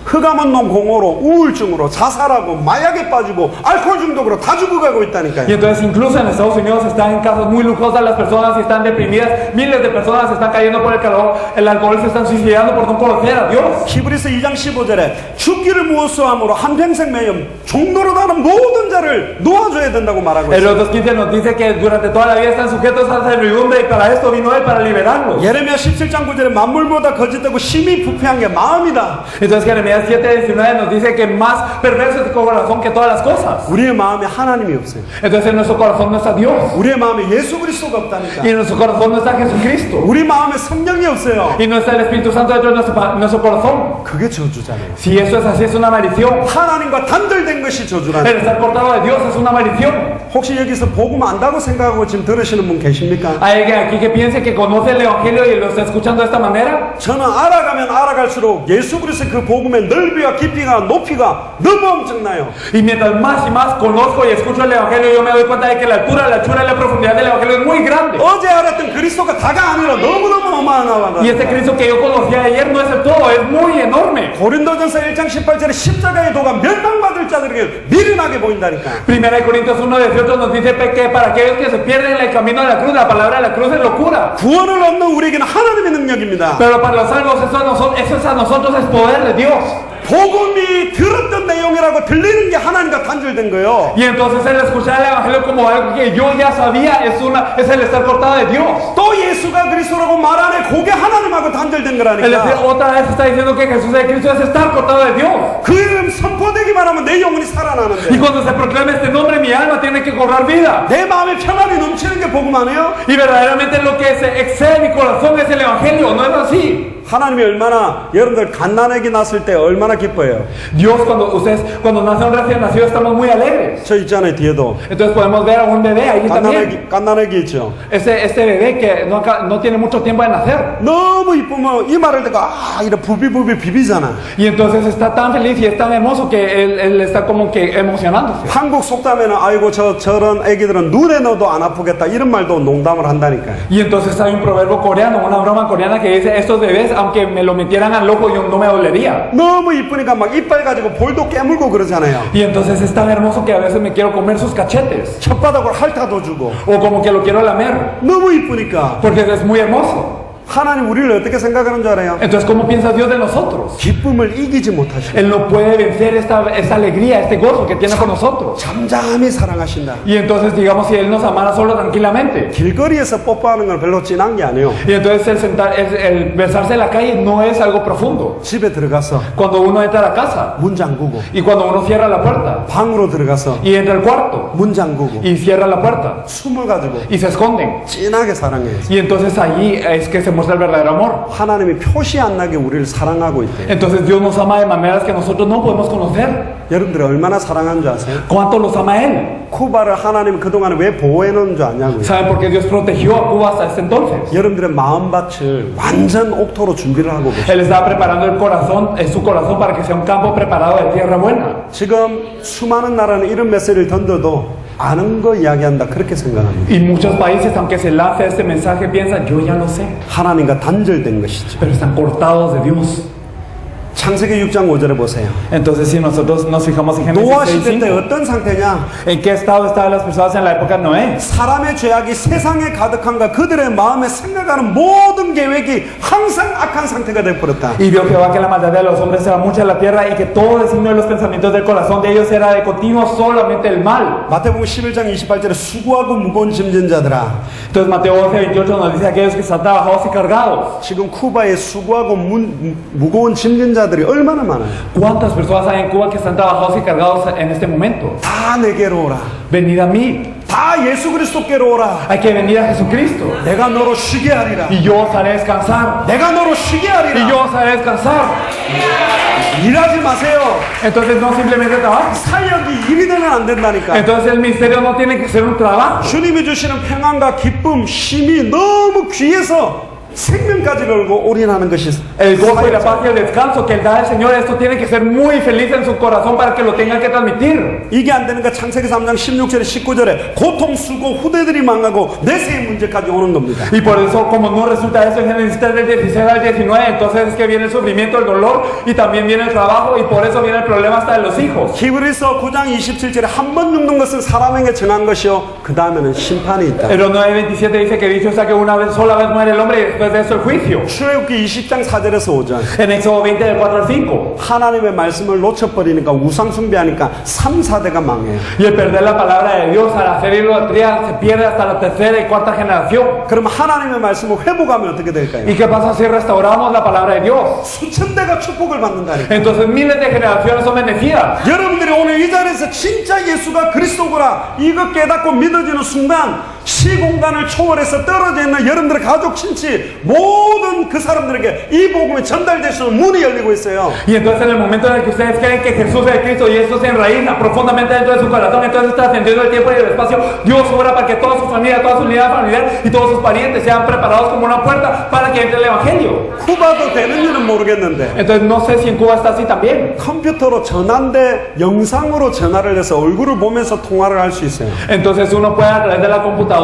Speaker 1: 흑암원농 공허로 우울증으로 자살하고 마약에 빠지고 알코올 중독으로 다 죽어가고
Speaker 2: Y
Speaker 1: 있다니까요.
Speaker 2: entonces incluso en Estados Unidos están en casas muy lujosas las personas y están deprimidas. Miles de personas están cayendo por el calor, el alcohol, se están suicidando por no conocer a Dios.
Speaker 1: 히브리서 2장 15절에 죽기를 무엇소함으로 한평생 매임 종로로 가는 모든 자를 놓아줘야 된다고 말하고
Speaker 2: En
Speaker 1: 있어요.
Speaker 2: los 2:15 nos dice que durante toda la vida están sujetos a servidumbre y para esto vino Él para liberarlos.
Speaker 1: 예레미야 17장 9절에 만물보다 거짓되고 심히 부패한 게 마음이다.
Speaker 2: Entonces Jeremías 7:19 nos dice que más perverso es el corazón que todas las cosas.
Speaker 1: 우리의 마음에 하나님이 없어요.
Speaker 2: Entonces en nuestro corazón no está Dios.
Speaker 1: 우리의 마음에 예수 그리스도가 없다니까.
Speaker 2: Y en nuestro corazón no está Jesucristo.
Speaker 1: 우리 마음에 성령이 없어요.
Speaker 2: Y no está el Espíritu Santo dentro de nuestro corazón.
Speaker 1: 그게 저주잖아요.
Speaker 2: Si eso es así, es una maldición.
Speaker 1: 하나님과 단절된 것이 저주라는.
Speaker 2: El estar cortado de Dios es una maldición.
Speaker 1: 혹시 여기서 복음 안다고 생각하고 지금 들으시는 분 계십니까?
Speaker 2: ¿Hay alguien aquí que piense que conoce el Evangelio y lo está escuchando de esta manera?
Speaker 1: 저는 알아가면 알아갈수록 예수 그리스도의 그 복음의 넓이와 깊이가 높이가 너무 엄청나요.
Speaker 2: Y mientras más y más conozco y escucho el Evangelio, yo me doy cuenta de que la altura, la anchura y la profundidad del Evangelio es muy grande.
Speaker 1: 어제 알았던 그리스도가 다가 아니라 너무너무 어마어마하다.
Speaker 2: Y este Cristo que yo conocía ayer no es el todo, es muy enorme.
Speaker 1: 고린도전서 1장 18절에 십자가의 도가 멸망받을 자들에게 미련하게 보인다니까.
Speaker 2: Primera de Corintios 1:18 nos dice que para aquellos que se pierden en el camino de la cruz, la palabra de la cruz es locura.
Speaker 1: 구원을 얻는 우리에게는 하나님의 능력입니다.
Speaker 2: Pero para los salvos eso es a nosotros es poder de Dios.
Speaker 1: 복음이 들었던 내용이라고 들리는 게 하나님과 단절된 거예요.
Speaker 2: Y entonces el escuchar el Evangelio como algo que yo ya sabía es el estar cortado de Dios.
Speaker 1: 또 예수가 그리스도라고 말하네 그게 하나님하고 단절된
Speaker 2: El decir
Speaker 1: 거라니까.
Speaker 2: otra vez está diciendo que Jesús es Cristo es estar cortado de Dios.
Speaker 1: 그 이름 선포되기만 하면 내 영혼이
Speaker 2: Y
Speaker 1: 살아나는데
Speaker 2: cuando se proclama este nombre, mi alma tiene que cobrar vida.
Speaker 1: 내 마음에 평안이 넘치는 게 복음 아니에요?
Speaker 2: Y verdaderamente lo que se excede mi corazón es el Evangelio, ¿no es así?
Speaker 1: 하나님이 얼마나 여러분들 갓난아기 낳았을 때 얼마나 기뻐해요.
Speaker 2: Dios, cuando nace un recién nacido, estamos muy alegres.
Speaker 1: 저 있잖아요, 뒤에도.
Speaker 2: Entonces podemos ver a un bebé ahí también.
Speaker 1: 갓난아기 있죠.
Speaker 2: Este bebé que no tiene mucho tiempo de nacer.
Speaker 1: 너무 이쁘면 이 말을 듣고 이래 부비부비 비비잖아.
Speaker 2: Y entonces está tan feliz y es tan hermoso que él está como que emocionándose.
Speaker 1: 한국 속담에는 아이고 저런 애기들은 눈에 넣어도 안 아프겠다 이런 말도 농담을 한다니까요.
Speaker 2: Y entonces hay un proverbio coreano, una broma coreana que dice, estos bebés, aunque me lo metieran al ojo, yo no me dolería.
Speaker 1: 너무 이쁘니까 막 이빨 가지고 볼도 깨물고 그러잖아요.
Speaker 2: Y entonces es tan hermoso que a veces me quiero comer sus cachetes.
Speaker 1: 혓바닥으로 핥아도 주고.
Speaker 2: O como que lo quiero lamer.
Speaker 1: 너무 이쁘니까.
Speaker 2: Porque es muy hermoso.
Speaker 1: 하나님 우리를 어떻게 생각하는 줄 알아요?
Speaker 2: Entonces, ¿cómo piensa Dios de nosotros?
Speaker 1: 기쁨을 이기지 못하시고
Speaker 2: Él no puede vencer esta alegría, este gozo que tiene con nosotros.
Speaker 1: 잠잠히 사랑하신다.
Speaker 2: Y entonces, digamos, si Él nos amara solo tranquilamente.
Speaker 1: 길거리에서 뽀뽀하는 건 별로 진한 게 아니에요.
Speaker 2: Y entonces el besarse en la calle no es algo profundo.
Speaker 1: 집에 들어가서
Speaker 2: Cuando uno entra a la casa
Speaker 1: 문 잠그고
Speaker 2: y cuando uno cierra la puerta
Speaker 1: 방으로 들어가서
Speaker 2: y entra al cuarto
Speaker 1: 문 잠그고
Speaker 2: y cierra la puerta
Speaker 1: 숨을 가지고
Speaker 2: y se esconden.
Speaker 1: 진하게 사랑해요.
Speaker 2: Y entonces allí es que se muestra el verdadero amor.
Speaker 1: 하나님이 표시 안 나게 우리를 사랑하고 있대요.
Speaker 2: Entonces Dios nos ama de maneras que nosotros no podemos conocer.
Speaker 1: 여러분들이 얼마나 사랑하는 줄 아세요?
Speaker 2: ¿Cuánto los ama Él?
Speaker 1: 쿠바를 하나님 그동안에 왜 보호해 놓은 줄 아냐고요?
Speaker 2: ¿Saben por qué Dios protegió a Cuba hasta ese entonces?
Speaker 1: 여러분들의 마음밭을 완전 옥토로 준비를 하고 계세요.
Speaker 2: Él estaba preparando el corazón, su corazón para que sea un campo preparado de tierra buena.
Speaker 1: 지금 수많은 나라는 이런 메시지를 던져도 아는 거 이야기한다 그렇게 생각합니다.
Speaker 2: Y muchos países, aunque se lance este mensaje, piensan, yo ya lo sé.
Speaker 1: 하나님과 단절된 것이죠.
Speaker 2: Pero están cortados de Dios.
Speaker 1: 창세기 6장 5절에 보세요.
Speaker 2: Entonces, si nosotros nos fijamos en Génesis
Speaker 1: 노아 시대 때
Speaker 2: 6:5,
Speaker 1: 어떤 상태냐?
Speaker 2: ¿en qué estado estaban las personas en la época de Noé?
Speaker 1: 사람의 죄악이 세상에 가득한가 그들의 마음에 생각하는 모든 계획이 항상 악한 상태가 되어버렸다.
Speaker 2: Y vio Jehová que la maldad de los hombres era mucha en la tierra y que todo el signo de los pensamientos del corazón de ellos era de continuo solamente el mal.
Speaker 1: 마태복음 11장 28절에 수고하고 무거운 짐진 자들아.
Speaker 2: Entonces Mateo 11:28 nos dice aquellos que están trabajados y cargados.
Speaker 1: 지금 쿠바에 수고하고 무거운 짐진 자들이 얼마나 많아요.
Speaker 2: ¿Cuántas personas hay en Cuba que están trabajados y cargados en este momento?
Speaker 1: 다 내게로 오라.
Speaker 2: Venid a mí.
Speaker 1: 다 예수 그리스도께로 오라.
Speaker 2: Hay que venir a Jesucristo.
Speaker 1: 내가 너로 쉬게 하리라.
Speaker 2: Y yo os haré descansar.
Speaker 1: 내가 너로 쉬게
Speaker 2: Y
Speaker 1: 하리라.
Speaker 2: yo os haré descansar.
Speaker 1: 일하지 마세요.
Speaker 2: Entonces no simplemente trabajo.
Speaker 1: 사역이 일이 되면 안 된다니까.
Speaker 2: Entonces el ministerio no tiene que ser un trabajo.
Speaker 1: 주님이 주시는 평안과 기쁨, 쉼이 너무 귀해서 생명까지 걸고 올인하는 것이
Speaker 2: El gozo y la paz y el descanso que Él da al Señor, esto tiene que ser muy feliz en su corazón para que lo tengan que transmitir.
Speaker 1: 이게 안 되니까 창세기 3장 16절에 19절에 고통, 수고, 후대들이 망하고 내세의 문제까지 오는 겁니다.
Speaker 2: Y por eso, como no resulta eso en Génesis 3 del 16 al 19, entonces es que viene el sufrimiento, el dolor y también viene el trabajo y por eso viene el problema hasta de los hijos.
Speaker 1: 히브리서 9장 27절에 한 번 죽는 것은 사람에게 정한 것이요 그 다음에는 심판이 있다.
Speaker 2: Pero 9:27 dice que dicho sea que una vez, sola vez muere el hombre y después de eso el juicio.
Speaker 1: 출애굽기 20장 4절에서 5절
Speaker 2: En Éxodo 20 del 4 al 5.
Speaker 1: 하나님의 말씀을 놓쳐버리니까 우상 숭배하니까 3, 4대가 망해요.
Speaker 2: Y el perder la palabra de Dios al hacer idolatría se pierde hasta la tercera y cuarta generación.
Speaker 1: 그럼 하나님의 말씀을 회복하면 어떻게 될까요?
Speaker 2: ¿Y qué pasa si restauramos la palabra de Dios?
Speaker 1: 수천 대가 축복을 받는다니까.
Speaker 2: Entonces miles de generaciones son bendecidas.
Speaker 1: 여러분들이 오늘 이 자리에서 진짜 예수가 그리스도구나 이거 깨닫고 믿어지는 순간 시공간을 초월해서 떨어져 있는 여러분들의 가족, 친치 모든 그 사람들에게 이 복음이 전달될 수 있는 문이 열리고 있어요.
Speaker 2: Y entonces en el momento en el que ustedes creen que Jesús es Cristo y esto se enraiza profundamente dentro de su corazón, entonces está ascendiendo el tiempo y el espacio. Dios obra para que toda su familia, toda su unidad familiar y todos sus parientes sean preparados como una puerta para que entre el Evangelio.
Speaker 1: 쿠바도 되는지는 모르겠는데
Speaker 2: Entonces no sé si en Cuba está así también.
Speaker 1: 컴퓨터로 전화인데 영상으로 전화를 해서 얼굴을 보면서 통화를 할 수 있어요.
Speaker 2: Entonces uno puede a través de la computadora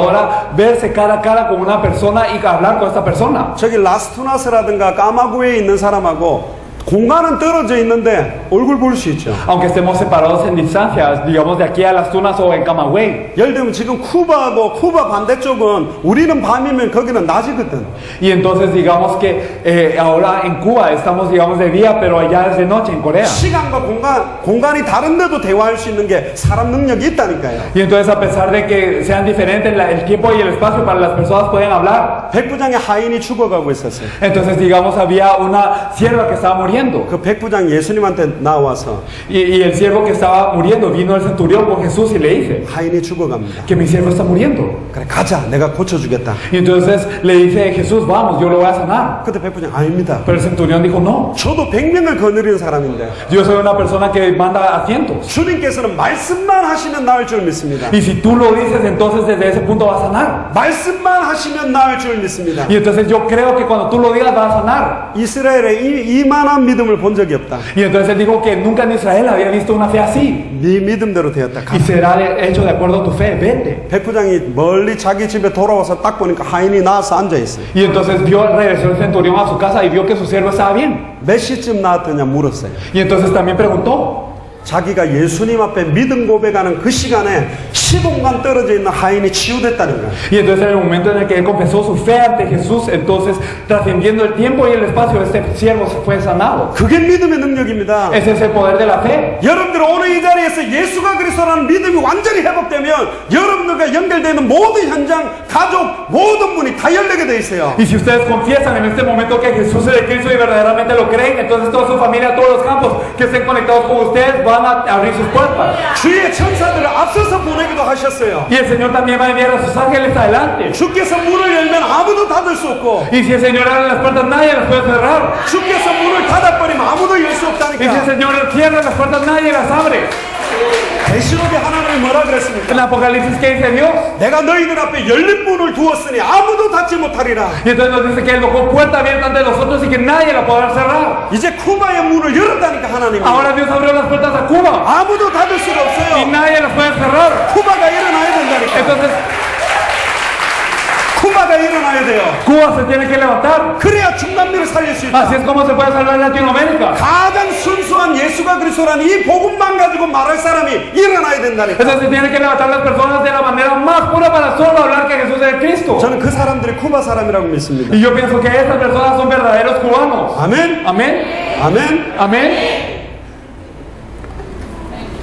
Speaker 2: verse cara a cara con una persona y hablar con esta persona.
Speaker 1: 저기 라스투나스라든가 까마구에 있는 사람하고 공간은 떨어져 있는데 얼굴 볼 수 있죠.
Speaker 2: Aunque estemos separados en distancias, digamos de aquí a Las Tunas o en Camagüey.
Speaker 1: 예를 들면 지금 쿠바도 쿠바 반대쪽은 우리는 밤이면 거기는 낮이거든.
Speaker 2: Y entonces digamos que ahora en Cuba estamos digamos de día, pero allá es de noche en Corea.
Speaker 1: 시간과 공간이 다른데도 대화할 수 있는 게 사람 능력이 있다니까요.
Speaker 2: Y entonces a pesar de que sean diferentes el tiempo y el espacio para las personas pueden hablar.
Speaker 1: 백부장의 하인이 죽어가고 있었어요.
Speaker 2: Entonces digamos había una sierva que estaba muriendo viendo.
Speaker 1: 그 백부장 예수님한테 나와서
Speaker 2: Y el siervo que estaba muriendo vino al centurión con Jesús y le dice
Speaker 1: 하인이 죽어갑니다.
Speaker 2: que mi siervo está muriendo.
Speaker 1: 그래 가자, 내가 고쳐주겠다.
Speaker 2: Y entonces le dice Jesús, vamos, yo lo voy a sanar.
Speaker 1: 그때 백부장 아닙니다.
Speaker 2: Pero el centurión dijo, no,
Speaker 1: 저도 100명을 거느리는 사람인데
Speaker 2: yo soy una persona que manda a cientos.
Speaker 1: 주님께서는 말씀만 하시면 나을 줄 믿습니다.
Speaker 2: Y si tú lo dices, entonces desde ese punto va a sanar.
Speaker 1: 말씀만 하시면 나을 줄 믿습니다.
Speaker 2: Y entonces yo creo que cuando tú lo digas va a sanar.
Speaker 1: 이스라엘에 이만한 믿음을 본 적이 없다.
Speaker 2: Y entonces él dijo que nunca en Israel había visto una fe así.
Speaker 1: 네 믿음대로 되었다.
Speaker 2: Y será hecho de acuerdo a tu fe, vete.
Speaker 1: 백부장이 멀리 자기 집에 돌아와서 딱 보니까 하인이 나와서 앉아있어요.
Speaker 2: Y entonces regresó el centurión a su casa y vio que su siervo estaba bien.
Speaker 1: 몇 시쯤 나왔더냐 물었어요.
Speaker 2: Y entonces también preguntó.
Speaker 1: 자기가 예수님 앞에 믿음 고백하는 그 시간에 10원간 떨어져 있는 하인이 치유됐다는 거예요.
Speaker 2: Y entonces en el momento en el que él confesó su fe ante Jesús, entonces trascendiendo el tiempo y el espacio, este siervo fue sanado.
Speaker 1: 그게 믿음의 능력입니다.
Speaker 2: Ese es el poder de la fe.
Speaker 1: 여러분들 오늘 이 자리에서 예수가 그리스도라는 믿음이 완전히 회복되면 여러분들과 연결되는 모든 현장, 가족, 모든 문이 다 열리게 돼 있어요.
Speaker 2: Y si ustedes confiesan en este momento que Jesús es el Cristo y verdaderamente lo creen, entonces toda su familia, todos los campos que estén conectados con ustedes van a abrir sus puertas.
Speaker 1: 주의 천사들을 앞서서 보내기도 하셨어요.
Speaker 2: Y el Señor también va a enviar a sus ángeles adelante.
Speaker 1: 주께서 문을 열면 아무도 닫을 수 없고
Speaker 2: Y si el Señor abre las puertas, nadie las puede cerrar.
Speaker 1: 주께서 문을 닫아버리면 아무도 열 수
Speaker 2: Y si el
Speaker 1: 없다니까.
Speaker 2: Señor cierra las puertas, nadie las abre.
Speaker 1: 계시록에 하나님이 뭐라
Speaker 2: En
Speaker 1: 그랬습니까?
Speaker 2: Apocalipsis, ¿qué dice Dios?
Speaker 1: 내가 너희들 앞에 열린 문을 두었으니 아무도 닫지 못하리라.
Speaker 2: Y entonces nos dice que Él dejó puerta abierta ante nosotros y que nadie la podrá cerrar.
Speaker 1: 이제 쿠바의 문을 열었다니까 하나님이.
Speaker 2: Ahora Dios abrió las puertas a Cuba
Speaker 1: 아무도 닫을 수가
Speaker 2: y
Speaker 1: 없어요.
Speaker 2: nadie las puede cerrar.
Speaker 1: 쿠바가 일어나야 된다니까.
Speaker 2: Entonces
Speaker 1: 쿠바가 일어나야 돼요.
Speaker 2: Cuba se tiene que levantar.
Speaker 1: 그래야 중남미를 살릴 수 있다.
Speaker 2: Así es como se puede salvar Latinoamérica.
Speaker 1: 가장 순수한 예수가 그리스도라는 이 복음만 가지고 말할 사람이 일어나야 된다니까.
Speaker 2: Entonces se tienen que levantar las personas de la manera más pura para solo hablar que Jesús es el Cristo.
Speaker 1: 저는 그 사람들이 쿠바 사람이라고 믿습니다.
Speaker 2: Y yo pienso que estas personas son verdaderos cubanos.
Speaker 1: 아멘.
Speaker 2: Amén.
Speaker 1: 아멘.
Speaker 2: Amén.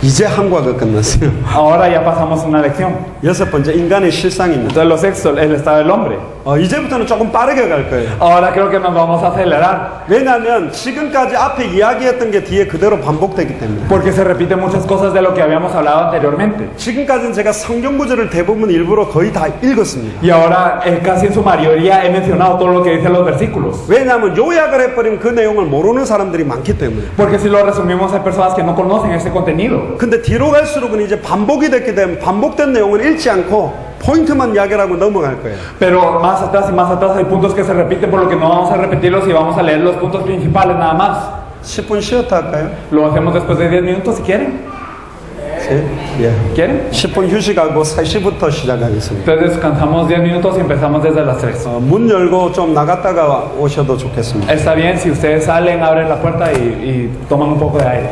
Speaker 1: 이제 한과가 끝났어요.
Speaker 2: Ahora ya pasamos una lección.
Speaker 1: 여섯 번째 인간의 실상입니다.
Speaker 2: Entonces lo sexto, el estado del hombre.
Speaker 1: 이제부터는 조금 빠르게 갈 거예요.
Speaker 2: Ahora creo que nos vamos a acelerar.
Speaker 1: 왜냐하면 지금까지 앞에 이야기했던 게 뒤에 그대로 반복되기 때문에.
Speaker 2: Porque se repiten muchas cosas de lo que habíamos hablado anteriormente.
Speaker 1: 지금까지는 제가 성경 구절을 대부분 일부러 거의 다 읽었습니다.
Speaker 2: Y ahora casi en su mayoría he mencionado todo lo que dicen los versículos.
Speaker 1: 왜냐하면 요약을 해버리면 그 내용을 모르는 사람들이 많기 때문에.
Speaker 2: Porque si lo resumimos hay personas que no conocen ese contenido.
Speaker 1: 근데 뒤로 갈수록은 이제 반복이 됐기 때문에 반복된 내용을 읽지 않고 포인트만 이야기하고 넘어갈 거예요.
Speaker 2: Pero más atrás y más atrás hay puntos que se repiten, por lo que no vamos a repetirlos y vamos a leer los puntos principales nada más.
Speaker 1: 10분 쉬었다 할까요?
Speaker 2: Lo hacemos después de 10 minutos si quieren.
Speaker 1: 예.
Speaker 2: ¿Quieren?
Speaker 1: 10분 휴식하고 3시부터 시작하겠습니다.
Speaker 2: Entonces descansamos 10 minutos y empezamos desde las 3.
Speaker 1: 문 열고 좀 나갔다가 오셔도 좋겠습니다.
Speaker 2: Está bien si ustedes salen, abren la puerta y toman un poco de aire.